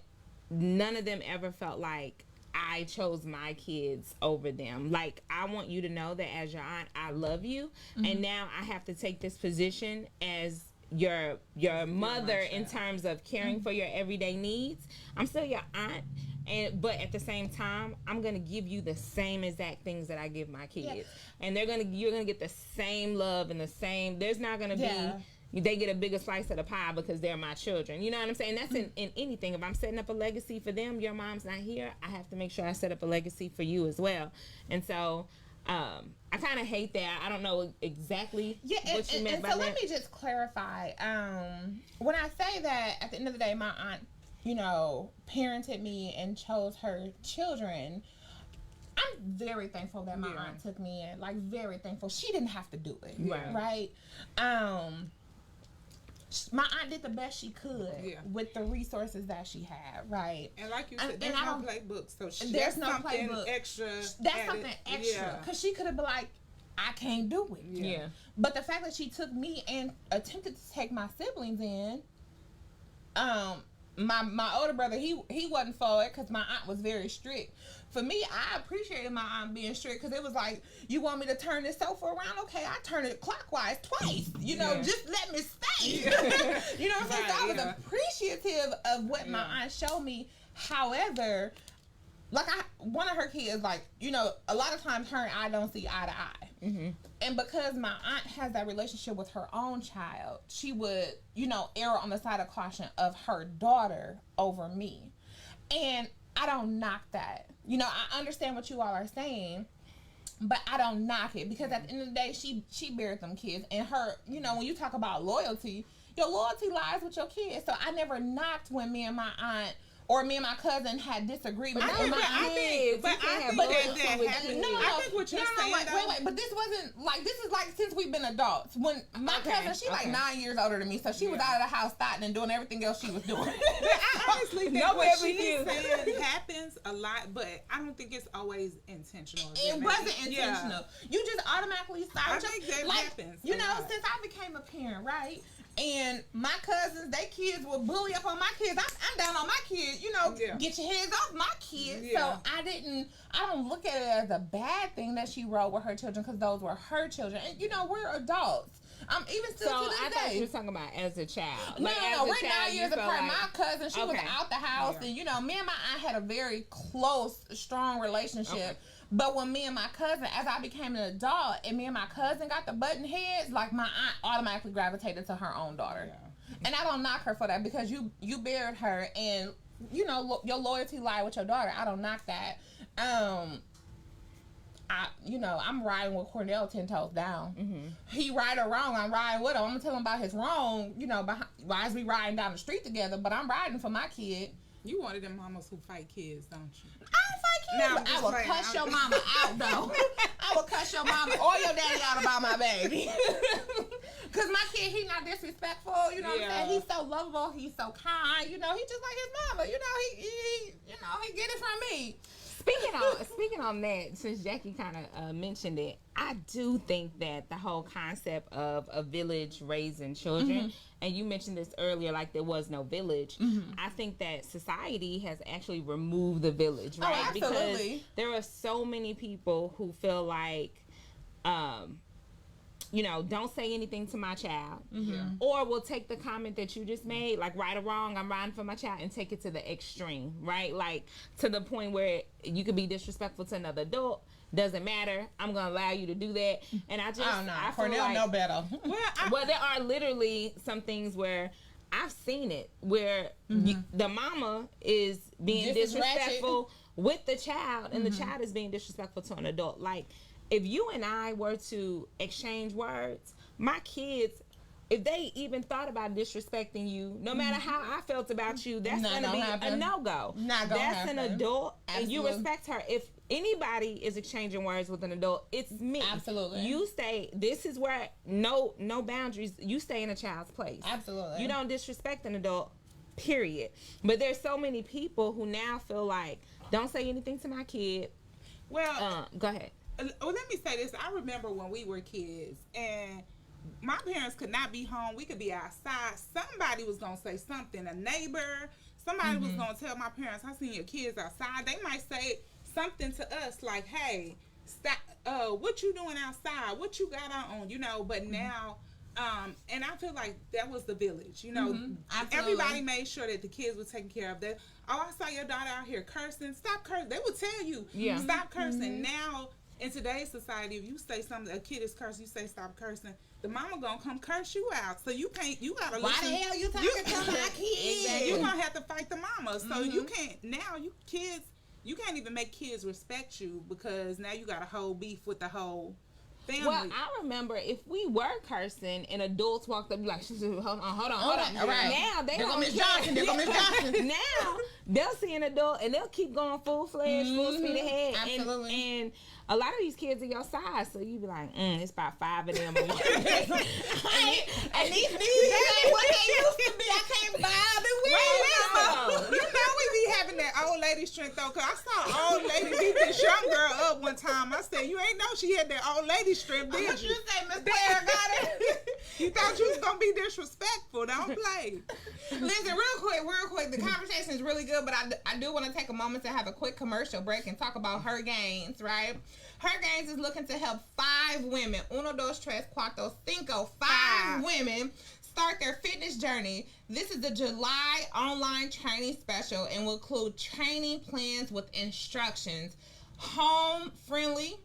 none of them ever felt like I chose my kids over them. Like, I want you to know that as your aunt, I love you, and now I have to take this position as your mother in terms of caring for your everyday needs. I'm still your aunt, but at the same time, I'm gonna give you the same exact things that I give my kids, and you're gonna get the same love and the same. There's not gonna be they get a bigger slice of the pie because they're my children. You know what I'm saying? That's in anything. If I'm setting up a legacy for them, your mom's not here, I have to make sure I set up a legacy for you as well. And so I kind of hate that. I don't know exactly what you meant by that. So let me just clarify. When I say that, at the end of the day, my aunt, you know, parented me and chose her children, I'm very thankful that my aunt took me in. Like, very thankful. She didn't have to do it. Right? My aunt did the best she could with the resources that she had, right? And like you said, there's no playbook, so there's no playbook extra. That's something extra, because she could have been like, I can't do it. But the fact that she took me and attempted to take my siblings in, my older brother, he wasn't for it because my aunt was very strict. For me, I appreciated my aunt being strict, because it was like, you want me to turn this sofa around? Okay, I turn it clockwise twice. You know, just let me stay. You know what I'm saying? So I was appreciative of what my aunt showed me. However, like one of her kids, like, you know, a lot of times her and I don't see eye to eye. And because my aunt has that relationship with her own child, she would, you know, err on the side of caution of her daughter over me. And I don't knock that. You know, I understand what you all are saying, but I don't knock it, because at the end of the day, she buried them kids. And her, you know, when you talk about loyalty, your loyalty lies with your kids. So I never knocked when me and my aunt or me and my cousin had disagreements. I think what you're saying. Wait, but this wasn't like, this is like since we've been adults. When my cousin, she like 9 years older than me, so she was out of the house starting and doing everything else she was doing. I honestly think what she's saying happens a lot, but I don't think it's always intentional. It wasn't intentional. You just automatically start. I think that happens. You know, since I became a parent, right? And my cousins, they kids will bully up on my kids. I'm down on my kids. You know, get your hands off my kids. Yeah. So I don't look at it as a bad thing that she rode with her children, because those were her children. And, you know, we're adults. Even still to this I day. thought you were talking about as a child. No, we're 9 years apart. My cousin, she was out the house. And, you know, me and my aunt had a very close, strong relationship. Okay. But when me and my cousin, as I became an adult, and me and my cousin got the button heads, like, my aunt automatically gravitated to her own daughter. Yeah. And I don't knock her for that, because you buried her, and, you know, your loyalty lie with your daughter. I don't knock that. I'm riding with Cornell 10 toes down. Mm-hmm. He right or wrong, I'm riding with him. I'm gonna tell him about his wrong, you know, why is we riding down the street together, but I'm riding for my kid. You one of them mamas who fight kids, don't you? I don't fight kids. I will cuss your mama out, though. I will cuss your mama or your daddy out about my baby. Because my kid, he not disrespectful. You know what I'm saying? He's so lovable. He's so kind. You know, he just like his mama. You know, he get it from me. Speaking on that, since Jackie kind of mentioned it, I do think that the whole concept of a village raising children, mm-hmm. and you mentioned this earlier, like there was no village. Mm-hmm. I think that society has actually removed the village, right? Oh, absolutely. Because there are so many people who feel like, you know, don't say anything to my child. Mm-hmm. Or will take the comment that you just made, like right or wrong, I'm riding for my child, and take it to the extreme, right? Like to the point where you could be disrespectful to another adult. Doesn't matter. I'm going to allow you to do that. And I feel Cornell like, know better. Well, there are literally some things where I've seen it, where mm-hmm. The mama is being disrespectful with the child, and mm-hmm. the child is being disrespectful to an adult. Like, if you and I were to exchange words, my kids, if they even thought about disrespecting you, no matter how I felt about you, that's going to be a no-go. That's an adult, absolutely. And you respect her. If anybody is exchanging words with an adult, it's me. Absolutely. You stay, this is where no boundaries, you stay in a child's place. Absolutely. You don't disrespect an adult, period. But there's so many people who now feel like, don't say anything to my kid. Well, go ahead. Well, let me say this. I remember when we were kids, and my parents could not be home. We could be outside. Somebody was going to say something. A neighbor, somebody was going to tell my parents, I seen your kids outside. They might say something to us like, hey, stop, what you doing outside? What you got on? You know, but now, and I feel like that was the village. You know, everybody made sure that the kids were taken care of. That, oh, I saw your daughter out here cursing. Stop cursing. They would tell you, stop cursing. Now, in today's society, if you say something, a kid is cursing, you say stop cursing, the mama gonna come curse you out. So you can't, you gotta listen. Why the hell you talking to my kids? Exactly. You're gonna have to fight the mama. So you can't, now you kids, you can't even make kids respect you, because now you got a whole beef with the whole family. Well, I remember if we were cursing and adults walked up, like, hold on. All right. Now they don't Miss Johnson. They're gonna Miss Johnson. Now they'll see an adult and they'll keep going full-fledged, full speed ahead. Absolutely. And a lot of these kids are your size, so you be like, it's about 5 of them. And these ain't what they used to be. I can't buy them with. You know we be having that old lady strength though, cause I saw an old lady beat this young girl up one time. I said, you ain't know she had that old lady strength, did you? You say Miss Blair got it. You thought you was gonna be disrespectful? Don't play. Listen, real quick. The conversation is really good, but I do want to take a moment to have a quick commercial break and talk about Her Gains, right? Her Gains is looking to help 5 women, 1, 2, 3, 4, 5 women start their fitness journey. This is the July online training special and will include training plans with instructions, home-friendly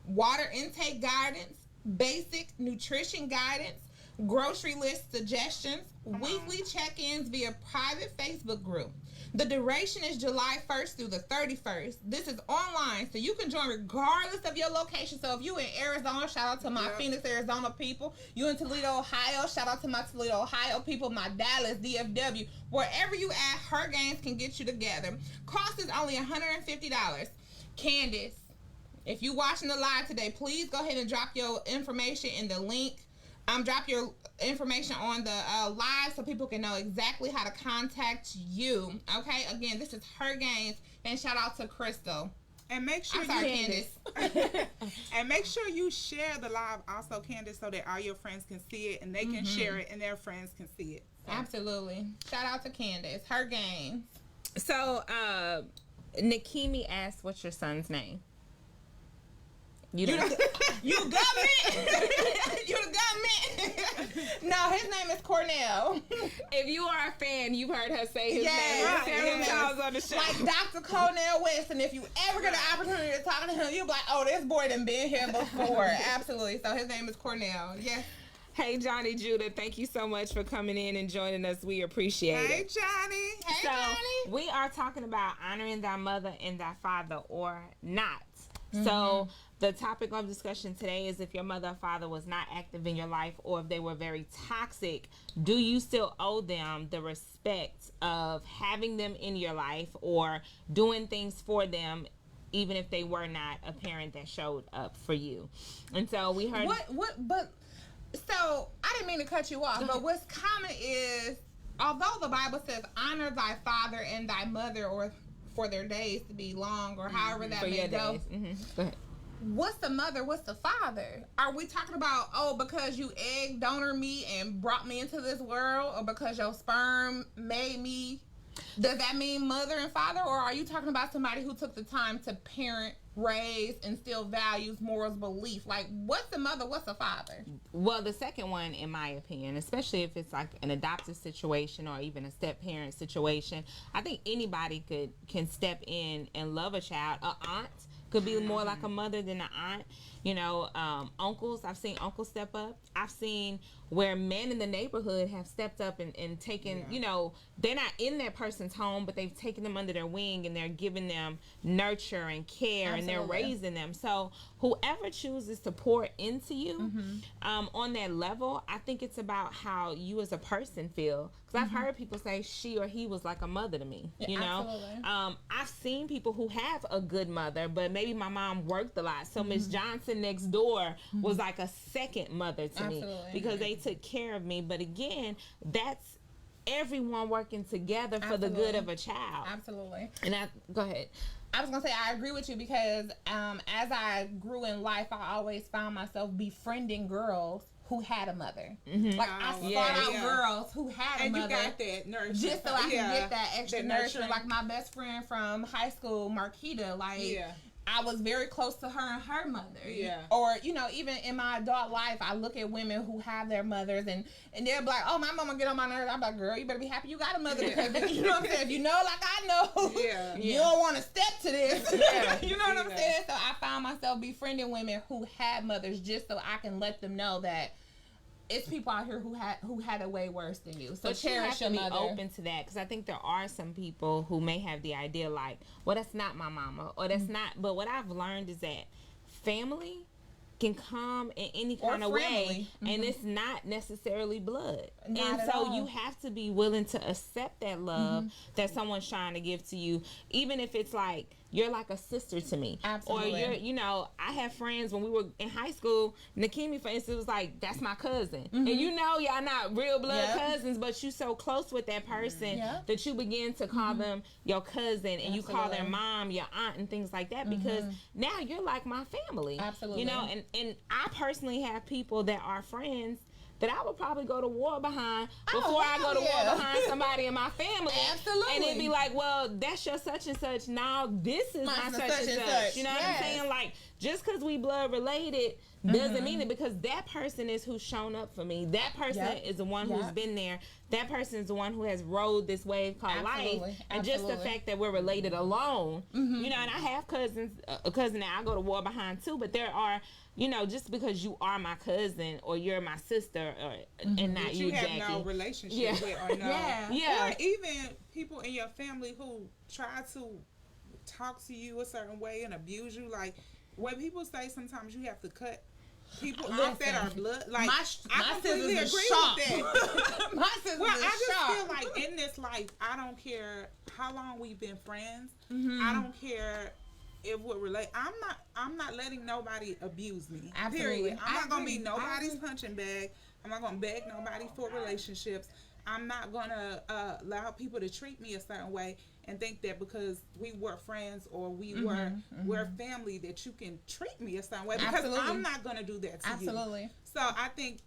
water intake guidance, basic nutrition guidance, grocery list suggestions, weekly check-ins via private Facebook group. The duration is July 1st through the 31st. This is online, so you can join regardless of your location. So if you in Arizona, shout out to my Phoenix, Arizona people. You in Toledo, Ohio, shout out to my Toledo, Ohio people, my Dallas, DFW. Wherever you at, Her Gains can get you together. Cost is only $150. Candace, if you watching the live today, please go ahead and drop your information in the link. Drop your information on the live so people can know exactly how to contact you. Okay, again, this is Her Gains, and shout out to Crystal. And make sure Candace. And make sure you share the live also, Candace, so that all your friends can see it and they can share it and their friends can see it. So. Absolutely. Shout out to Candace. Her games. So, Nikimi asked, "What's your son's name?" You got me. You the government. No, his name is Cornell. If you are a fan, you've heard her say his Yes, name several times on the show. Like Dr. Cornell West, and if you ever get an opportunity to talk to him, you'll be like, oh, this boy done been here before. Absolutely. So his name is Cornell. Yes. Hey, Johnny Judah, thank you so much for coming in and joining us. We appreciate it. Hey, Johnny. Hey, So, Johnny. we are talking about honoring thy mother and thy father or not. So, the topic of discussion today is if your mother or father was not active in your life or if they were very toxic, do you still owe them the respect of having them in your life or doing things for them even if they were not a parent that showed up for you? And so we heard... So, I didn't mean to cut you off, but what's common is, although the Bible says, honor thy father and thy mother or for their days to be long or however that may go. Go ahead. What's the mother? What's the father? Are we talking about, because you egg donor me and brought me into this world, or because your sperm made me? Does that mean mother and father, or are you talking about somebody who took the time to parent, raise, instill values, morals, belief? Like, what's the mother? What's the father? Well, the second one, in my opinion, especially if it's like an adoptive situation or even a step parent situation, I think anybody can step in and love a child. An aunt could be more like a mother than an aunt. Uncles, I've seen uncles step up. I've seen where men in the neighborhood have stepped up and taken, they're not in that person's home, but they've taken them under their wing and they're giving them nurture and care. Absolutely. And they're raising them. So whoever chooses to pour into you on that level, I think it's about how you as a person feel. Because I've heard people say she or he was like a mother to me, Absolutely. I've seen people who have a good mother, but maybe my mom worked a lot. So Miss Johnson next door was like a second mother to me because they took care of me. But again, that's everyone working together for the good of a child. Absolutely. And go ahead. I was going to say, I agree with you because as I grew in life, I always found myself befriending girls who had a mother. Like, I sought out girls who had a mother. And you got that nurture. Just so I can get that extra nurture. Like, my best friend from high school, Marquita, I was very close to her and her mother. Yeah. Or, even in my adult life, I look at women who have their mothers and they're like, oh, my mama get on my nerves. I'm like, girl, you better be happy you got a mother because, you know what I'm saying? If you know like I know, you don't want to step to this. You know what I'm saying? So I found myself befriending women who had mothers just so I can let them know that it's people out here who had it way worse than you. So cherish your mother. Be open to that because I think there are some people who may have the idea like, well, that's not my mama or that's not. But what I've learned is that family can come in any kind of way, and it's not necessarily blood. Not and so you have to be willing to accept that love that someone's trying to give to you, even if it's like you're like a sister to me. Absolutely. Or I have friends when we were in high school, Nikimi, for instance, was like, that's my cousin. And y'all not real blood cousins, but you so close with that person that you begin to call them your cousin and you call their mom your aunt and things like that because now you're like my family. Absolutely. And I personally have people that are friends that I would probably go to war behind before I go to war behind somebody in my family. Absolutely. And it'd be like, well, that's your such and such. Now this is my such and such. You know what I'm saying? Like, just because we blood related doesn't mean it because that person is who's shown up for me. That person is the one who's been there. That person is the one who has rode this wave called life. And just the fact that we're related alone, and I have cousins, a cousin that I go to war behind too, but there are, just because you are my cousin or you're my sister and not that you, have Jackie. no relationship with or no. Or even people in your family who try to talk to you a certain way and abuse you. Like, what people say sometimes you have to cut people off that are blood. Like, I completely agree with that. My sister's I just feel like in this life, I don't care how long we've been friends. I don't care if we're related. I'm not letting nobody abuse me. Absolutely. Period. I'm not gonna be nobody's punching bag. I'm not gonna beg nobody for relationships. I'm not gonna allow people to treat me a certain way and think that because we were friends or we're family that you can treat me a certain way, because I'm not gonna do that to you. So I think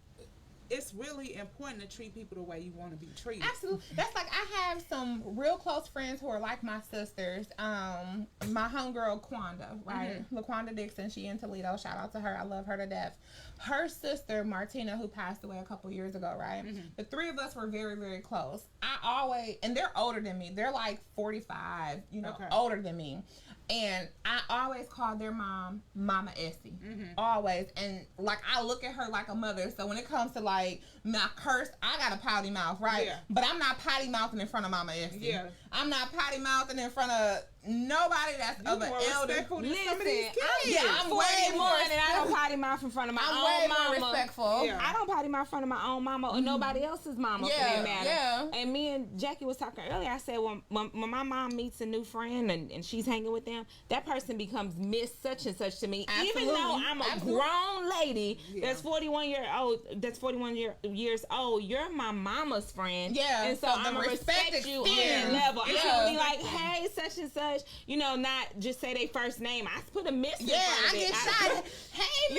it's really important to treat people the way you want to be treated. Absolutely. That's like, I have some real close friends who are like my sisters. My homegirl Quanda, right? LaQuanda Dixon, she in Toledo. Shout out to her. I love her to death. Her sister Martina, who passed away a couple years ago, right? The three of us were very, very close. And they're older than me. They're like 45, older than me. And I always called their mom Mama Essie. Always. And like, I look at her like a mother. So when it comes to like my curse, I got a potty mouth, right? Yeah. But I'm not potty mouthing in front of Mama Essie. Yeah. I'm not potty mouthing in front of nobody that's of an elder. Listen, I'm way more than I don't potty mouth in front of my own mama. More respectful. Yeah. I don't potty mouth in front of my own mama or nobody else's mama for that matter. Yeah. And me and Jackie was talking earlier. I said, when my mom meets a new friend and she's hanging with them, that person becomes Miss such and such to me. Absolutely. Even though I'm a grown lady that's 41 years old, you're my mama's friend. Yeah. And so I'm gonna respect you on that level. I'm gonna be like, hey, such and such, not just say their first name. I put a Miss in front of it. I get shot. Hey,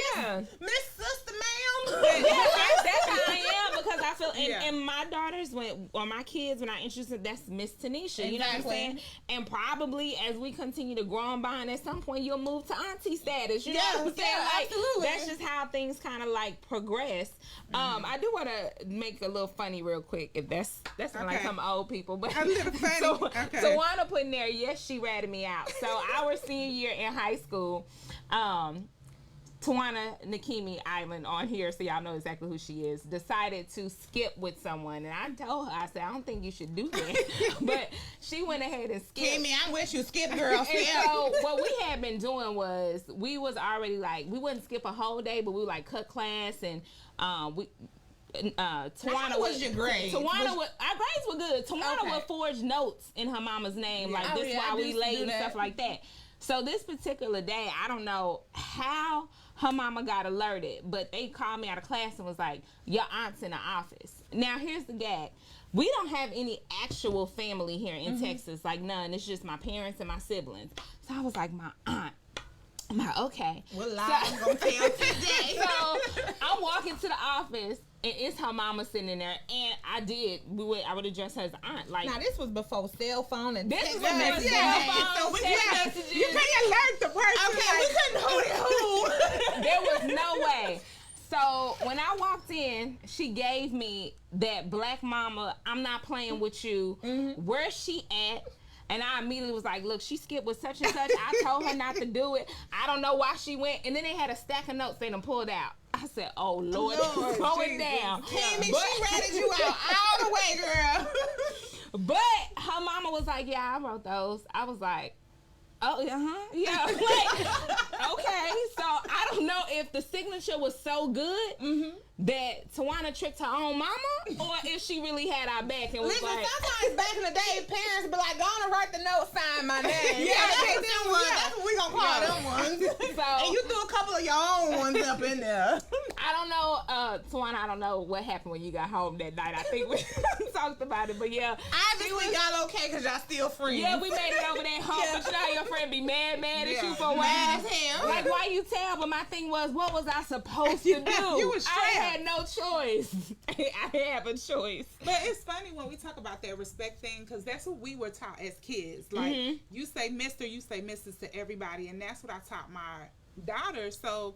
Miss Sister, ma'am. That's how I am, because I feel, and my daughters, or my kids, when I introduce them, that's Miss Tenneshia. You know what I'm saying? And probably as we continue to grow and bond, at some point you'll move to auntie status. You know what I'm saying? Like, absolutely. That's just how things kind of like progress. I do want to make a little funny real quick, if that's like some old people, but a little funny. So Tawana put in there, yes, she ratted me out. So our senior year in high school, Tawana Nakimi Island on here, so y'all know exactly who she is, decided to skip with someone. And I told her, I said, I don't think you should do that. But she went ahead and skipped. Kimmy, I wish you skip, girl. And so what we had been doing was, we was already like, we wouldn't skip a whole day, but we would like cut class, and Tawana was your grades? Our grades were good. Tawana would forge notes in her mama's name, like this while we late and stuff like that. So this particular day, I don't know how her mama got alerted, but they called me out of class and was like, your aunt's in the office. Now, here's the gag. We don't have any actual family here in Texas, like none. It's just my parents and my siblings. So I was like, my aunt. I'm like, okay. Well, I'm going to tell today. So I'm walking to the office, and it's her mama sitting in there, and I would address her as aunt. Like, now, this was before cell phone and this was before cell phone, text messages. You can't alert the person. Okay, we couldn't who. There was no way. So when I walked in, she gave me that black mama, I'm not playing with you. Where's she at? And I immediately was like, look, she skipped with such and such. I told her not to do it. I don't know why she went. And then they had a stack of notes they done pulled out. I said, oh, Lord, slow it down. Kimmy, she ratted you out all the way, girl. But her mama was like, yeah, I wrote those. I was like, oh, yeah. Like, okay. So I don't know if the signature was so good that Tawana tricked her own mama, or if she really had our back and was like. Sometimes back in the day, parents be like, go on and write the note, sign my name. That's what we gonna call them ones. So, and you threw a couple of your own ones up in there. I don't know, Tawana, I don't know what happened when you got home that night. I think we talked about it, but yeah. Obviously, y'all okay because y'all still friends. Yeah, we made it over there home, but you know how your friend be mad at you for a while? Like, why you tell? But my thing was, what was I supposed to do? You was trapped. I had no choice. I have a choice. But it's funny when we talk about that respect thing, because that's what we were taught as kids. Like, you say Mr., you say Mrs. to everybody, and that's what I taught my daughter. So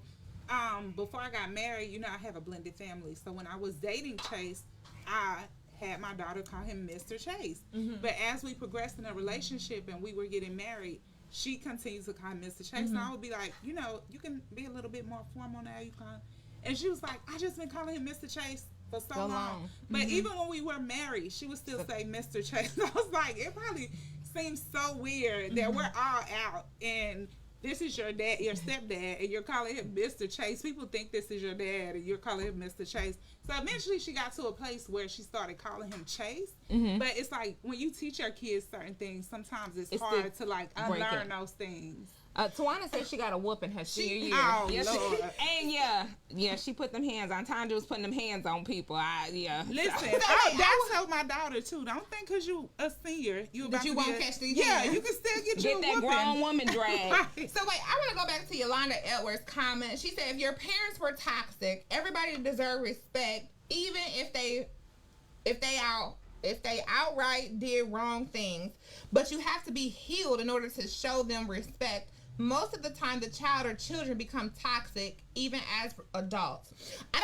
before I got married, I have a blended family. So when I was dating Chase, I had my daughter call him Mr. Chase. But as we progressed in a relationship and we were getting married, she continues to call him Mr. Chase. And I would be like, you can be a little bit more formal now. You can. And she was like, I just been calling him Mr. Chase for so long. But even when we were married, she would still say Mr. Chase. I was like, it probably seems so weird that we're all out and this is your dad, your stepdad, and you're calling him Mr. Chase. People think this is your dad, and you're calling him Mr. Chase. So eventually she got to a place where she started calling him Chase. But it's like when you teach your kids certain things, sometimes it's hard to like unlearn those things. Tawana said she got a whooping her senior year. Oh, Lord. And she put them hands on. Tanja was putting them hands on people. Listen, I tell my daughter too. Don't think because you a senior, you about you to won't catch these Yeah, hands. you can still get that whooping. grown woman drag. Right. So wait, I want to go back to Yolanda Edwards' comment. She said, if your parents were toxic, everybody deserves respect, even if they outright did wrong things. But you have to be healed in order to show them respect. Most of the time, the child or children become toxic, even as adults. I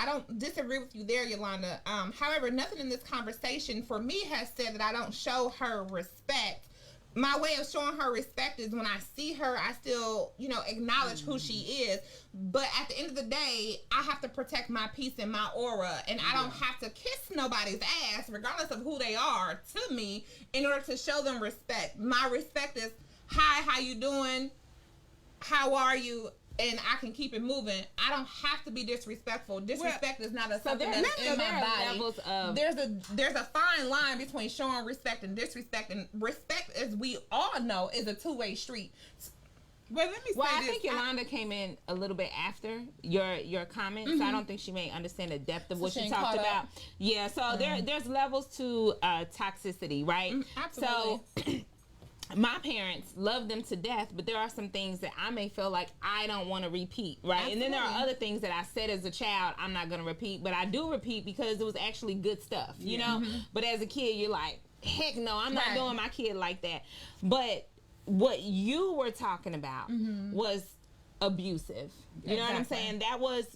don't disagree with you there, Yolanda. However, nothing in this conversation for me has said that I don't show her respect. My way of showing her respect is when I see her, I still, acknowledge who she is. But at the end of the day, I have to protect my peace and my aura. And I don't have to kiss nobody's ass, regardless of who they are, to me, in order to show them respect. My respect is, hi, how you doing? How are you? And I can keep it moving. I don't have to be disrespectful. Disrespect is not something that's in my body. There's a fine line between showing respect and disrespect. And respect, as we all know, is a two-way street. Well, let me say I think Yolanda came in a little bit after your comments. So I don't think she may understand the depth of what you talked about. Yeah, so there's levels to toxicity, right? Absolutely. So my parents love them to death, but there are some things that I may feel like I don't want to repeat, right? Absolutely. And then there are other things that I said as a child I'm not going to repeat, but I do repeat because it was actually good stuff, you know? But as a kid, you're like, heck no, I'm not doing my kid like that. But what you were talking about was abusive. You know what I'm saying? That was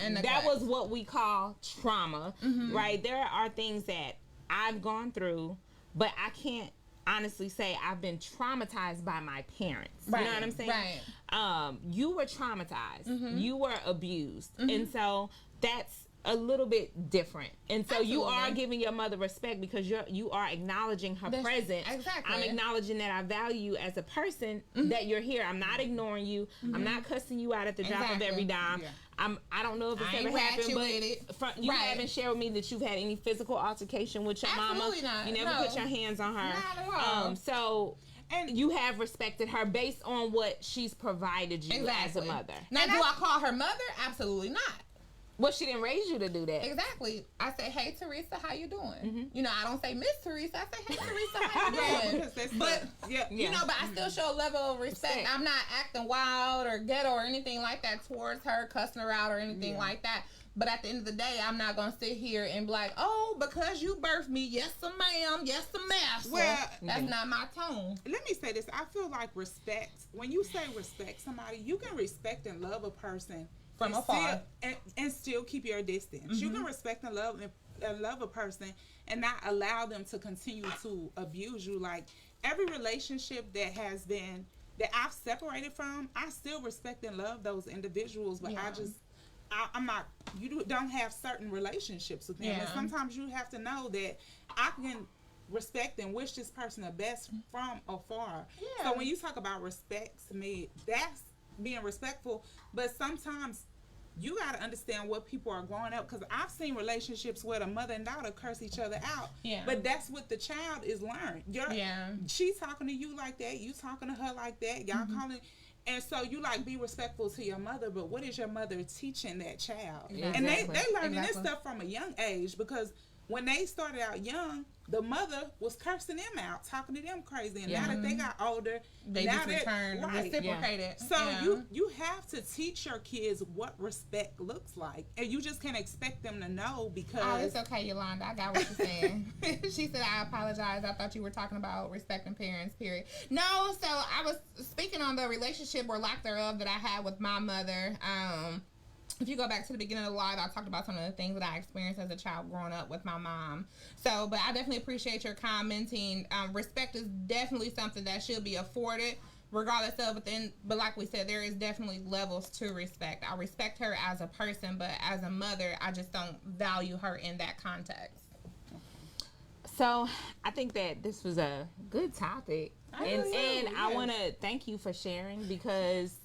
what we call trauma, right? There are things that I've gone through, but I can't honestly say I've been traumatized by my parents. You know what I'm saying? Right. You were traumatized. You were abused. And so that's a little bit different. And so you are giving your mother respect because you are acknowledging her presence. Exactly. I'm acknowledging that I value you as a person, that you're here. I'm not ignoring you. I'm not cussing you out at the drop of every dime. Yeah. I don't know if it's ever happened, but you haven't shared with me that you've had any physical altercation with your mama. Not. You never put your hands on her. Not at all. So you have respected her based on what she's provided you as a mother. Now, do I call her mother? Absolutely not. Well, she didn't raise you to do that. Exactly. I say, hey, Teresa, how you doing? I don't say Miss Teresa. I say, hey, Teresa, how you doing? But I still show a level of respect. I'm not acting wild or ghetto or anything like that towards her, cussing her out or anything like that. But at the end of the day, I'm not going to sit here and be like, oh, because you birthed me, yes, ma'am, yes, master. Well, that's not my tone. Let me say this. I feel like respect, when you say respect somebody, you can respect and love a person from afar, and still keep your distance. You can respect and love a person and not allow them to continue to abuse you. Like every relationship that I've separated from, I still respect and love those individuals, but I'm not. You don't have certain relationships with them, and sometimes you have to know that I can respect and wish this person the best from afar. So when you talk about respect, to me, that's being respectful, but sometimes you got to understand what people are going up, because I've seen relationships where the mother and daughter curse each other out, but that's what the child is learned. She's talking to you like that, you talking to her like that, y'all calling, and so you be respectful to your mother, but what is your mother teaching that child? And they learning this stuff from a young age, because when they started out young, the mother was cursing them out, talking to them crazy. And now that they got older, they just reciprocated. So you have to teach your kids what respect looks like. And you just can't expect them to know, because... Oh, it's okay, Yolanda. I got what you're saying. She said, I apologize. I thought you were talking about respecting parents, period. No, so I was speaking on the relationship or lack thereof that I had with my mother. If you go back to the beginning of the live, I talked about some of the things that I experienced as a child growing up with my mom. So, but I definitely appreciate your commenting. Respect is definitely something that should be afforded, regardless of it. But like we said, there is definitely levels to respect. I respect her as a person, but as a mother, I just don't value her in that context. So, I think that this was a good topic. I want to thank you for sharing, because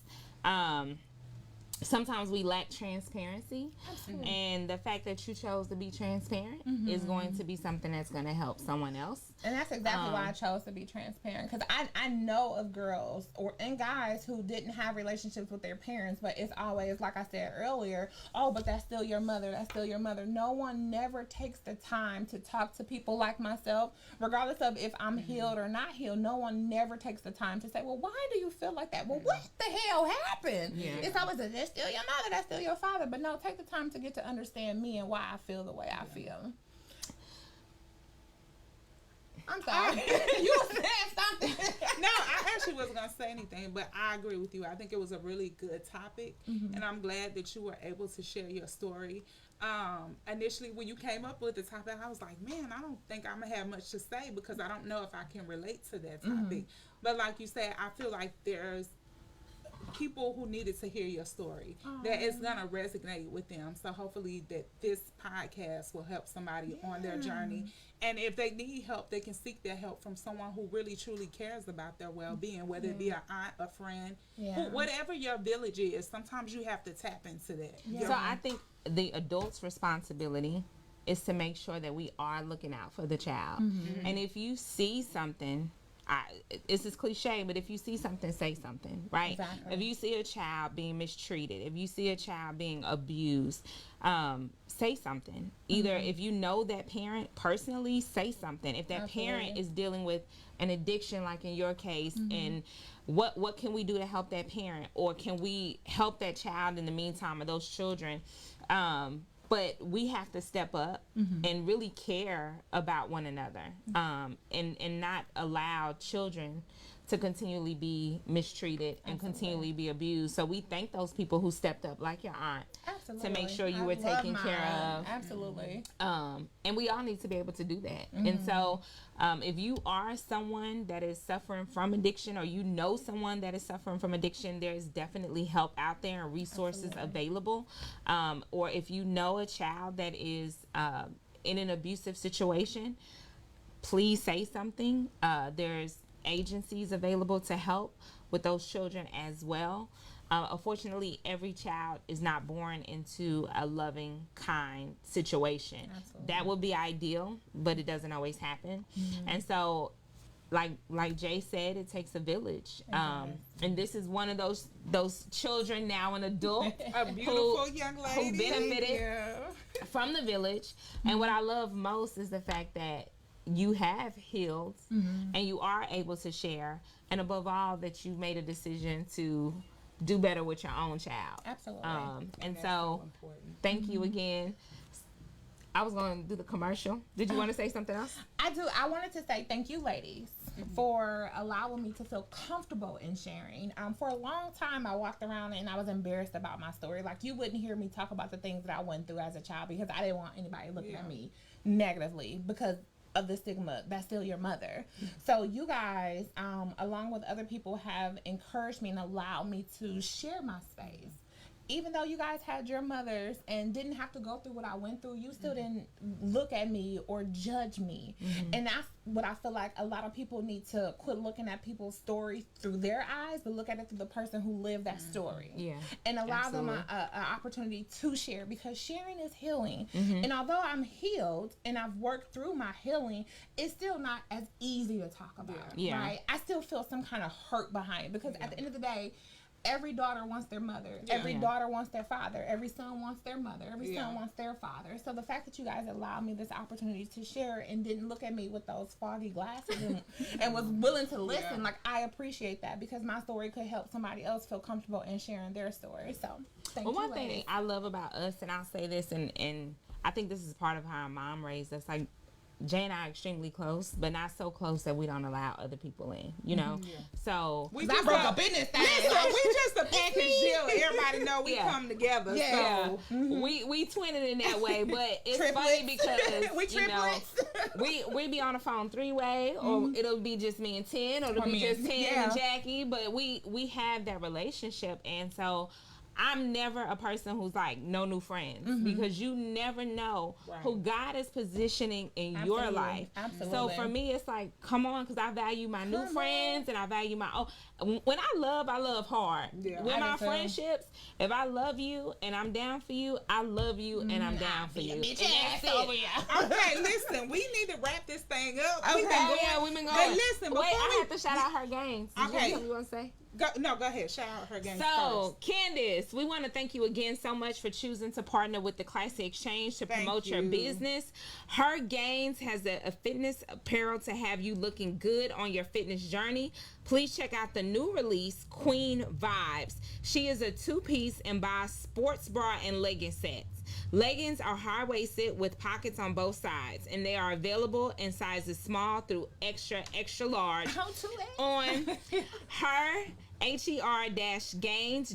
sometimes we lack transparency. Absolutely. And the fact that you chose to be transparent is going to be something that's going to help someone else. And that's exactly why I chose to be transparent, because I know of girls and guys who didn't have relationships with their parents, but it's always, like I said earlier, oh, but that's still your mother, that's still your mother. No one never takes the time to talk to people like myself, regardless of if I'm healed or not healed. No one never takes the time to say, well, why do you feel like that? Well, what the hell happened? Yeah. It's always that's still your mother, that's still your father. But no, take the time to get to understand me and why I feel the way I feel. I'm sorry. You were saying something. No, I actually wasn't going to say anything, but I agree with you. I think it was a really good topic, and I'm glad that you were able to share your story. Initially, when you came up with the topic, I was like, man, I don't think I'm going to have much to say because I don't know if I can relate to that topic. But like you said, I feel like there's people who needed to hear your story, that it's gonna resonate with them. So hopefully that this podcast will help somebody on their journey, and if they need help, they can seek that help from someone who really truly cares about their well-being, whether it be an aunt, a friend, whatever your village is. Sometimes you have to tap into that. So I think the adult's responsibility is to make sure that we are looking out for the child. And if you see something, it's this cliche, but if you see something, say something, right? Exactly. If you see a child being mistreated, if you see a child being abused, say something. Either if you know that parent personally, say something. If that parent is dealing with an addiction, like in your case, and what can we do to help that parent, or can we help that child in the meantime, or those children? But we have to step up and really care about one another, and not allow children to continually be mistreated and continually be abused. So we thank those people who stepped up, like your aunt, to make sure you were taken care of. Absolutely. And we all need to be able to do that. And so if you are someone that is suffering from addiction, or you know someone that is suffering from addiction, there's definitely help out there and resources available. Or if you know a child that is in an abusive situation, please say something. There's agencies available to help with those children as well. Unfortunately, every child is not born into a loving, kind situation. Absolutely. That would be ideal, but it doesn't always happen. And so, like Jay said, it takes a village. And this is one of those children, now an adult, a beautiful young lady who benefited from the village. And what I love most is the fact that you have healed and you are able to share, and above all, that you made a decision to do better with your own child. Absolutely. And so thank you again. I was going to do the commercial. Did you want to say something else? I do. I wanted to say thank you, ladies, for allowing me to feel comfortable in sharing. For a long time, I walked around and I was embarrassed about my story. Like, you wouldn't hear me talk about the things that I went through as a child, because I didn't want anybody looking at me negatively because of the stigma that's still your mother. So you guys, along with other people, have encouraged me and allowed me to share my space. Even though you guys had your mothers and didn't have to go through what I went through, you still didn't look at me or judge me. And that's what I feel like a lot of people need to quit looking at people's stories through their eyes, but look at it through the person who lived that story. And allow them an opportunity to share, because sharing is healing. And although I'm healed and I've worked through my healing, it's still not as easy to talk about. Right? I still feel some kind of hurt behind it, because at the end of the day, every daughter wants their mother. Every daughter wants their father. Every son wants their mother. Every son wants their father. So the fact that you guys allowed me this opportunity to share and didn't look at me with those foggy glasses and was willing to listen, like, I appreciate that, because my story could help somebody else feel comfortable in sharing their story. So thank you. One thing I love about us, and I'll say this, and I think this is part of how our mom raised us, like, Jay and I are extremely close, but not so close that we don't allow other people in, you know? So we just broke up in this thing. We just a package deal. Everybody know we come together. So we twinning in that way, but it's funny because we be on the phone 3-way, or it'll be just me and 10, or it'll be just 10 and Jackie, but we have that relationship. And so I'm never a person who's like no new friends because you never know who God is positioning in your life. Absolutely. So for me, it's like, come on, because I value my new friends and I value my own. When I love hard. Yeah. With my friendships, if I love you and I'm down for you, I love you and I'm down for you. Okay, listen, we need to wrap this thing up. Okay, we've been going. But listen, wait, I have to shout out her games. Okay. You want to say? Go ahead. Shout out her games So, first. Candace, we want to thank you again so much for choosing to partner with the Classy Exchange to promote your business. Her Gains has a fitness apparel to have you looking good on your fitness journey. Please check out the new release, Queen Vibes. She is a two-piece and buys sports bra and legging sets. Leggings are high-waisted with pockets on both sides, and they are available in sizes small through extra large on her HER-Gains,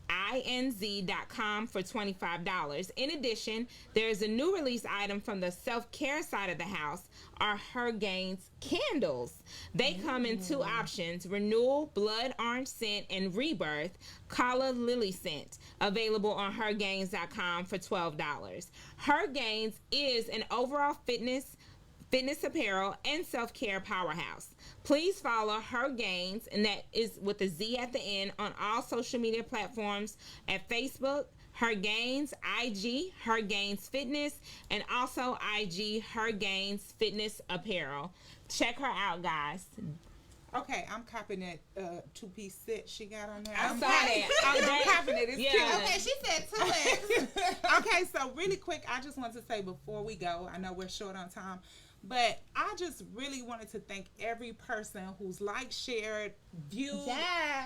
GAINZ.com for $25. In addition, there is a new release item from the self-care side of the house, are Her Gains candles. They come in two options, Renewal Blood Orange Scent and Rebirth Kala Lily Scent, available on hergains.com for $12. Her Gains is an overall fitness apparel and self-care powerhouse. Please follow Her Gains, and that is with a Z at the end, on all social media platforms at Facebook, Her Gains, IG, Her Gains Fitness, and also IG, Her Gains Fitness Apparel. Check her out, guys. Okay, I'm copying that two-piece set she got on there. I saw that. I'm copying it. It's cute. Okay, she said 2X. Okay, so really quick, I just want to say before we go, I know we're short on time, but I just really wanted to thank every person who's liked, shared, viewed. Yeah.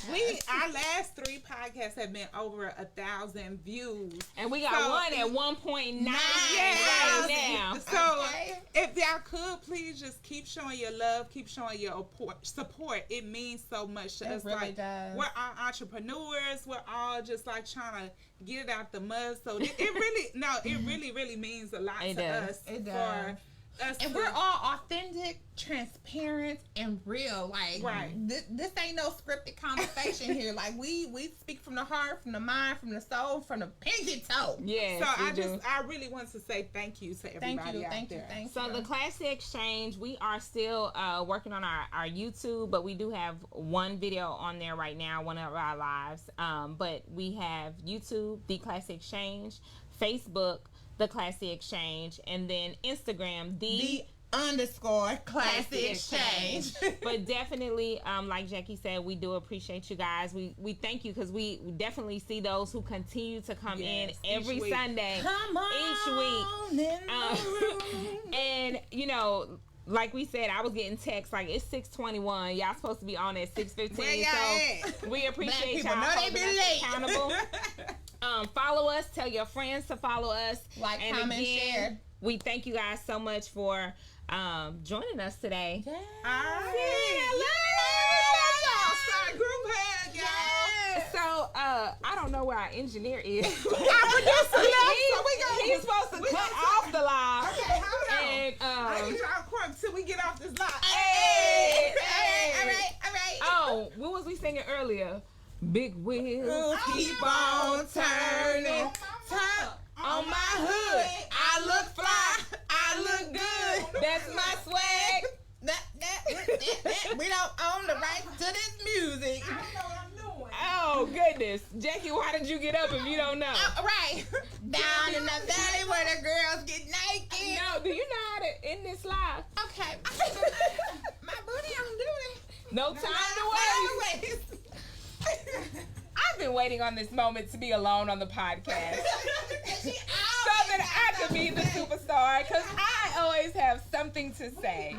Our last 3 podcasts have been over 1,000 views. And we got one at 1.9 right now. So if y'all could, please just keep showing your love, keep showing your support. It means so much to us. Really like, does. we're all entrepreneurs. We're all just like trying to get it out the mud. So it really means a lot to us. It does. And we're all authentic, transparent, and real. Like, this ain't no scripted conversation here. Like, we speak from the heart, from the mind, from the soul, from the pinky toe. Yeah. So I really want to say thank you to everybody out there. Thank you. So the Classy Exchange, we are still working on our YouTube, but we do have one video on there right now, one of our lives. But we have YouTube, The Classy Exchange, Facebook, The Classy Exchange, and then Instagram, the _ Classy Exchange. But definitely, like Jackie said, we do appreciate you guys. We thank you because we definitely see those who continue to come in every Sunday, each week. And you know, like we said, I was getting texts like it's 6:21. Y'all supposed to be on at 6:15. So we appreciate y'all holding us accountable. Follow us. Tell your friends to follow us. Like, and comment, share. We thank you guys so much for joining us today. Yeah. So I don't know where our engineer is. Our producer left, he's supposed to cut off the live. Okay, hold on. And, I need y'all quick till we get off this live. Hey. All right. Oh, what was we singing earlier? Big wheels Keep on turning. On my hood, I look fly, I look good. That's my swag. We don't own the rights to this music. I know what I'm doing. Oh goodness, Jackie, why did you get up if you don't know? Right, down in the valley where the girls get naked. No, do you know how to end this live? Okay, my booty on duty. No time to waste. I've been waiting on this moment to be alone on the podcast so that I could be the superstar, because I always have something to say.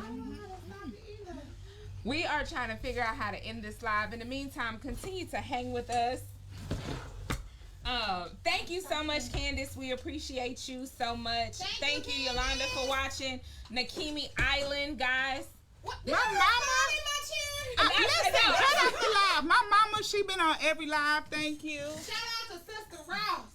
We are trying to figure out how to end this live. In the meantime, continue to hang with us. Thank you so much, Candace. We appreciate you so much. Thank you, Yolanda, for watching Nakimi Island, guys. My mama. Listen, cut off the live. My mama, she been on every live. Thank you. Shout out to Sister Ross.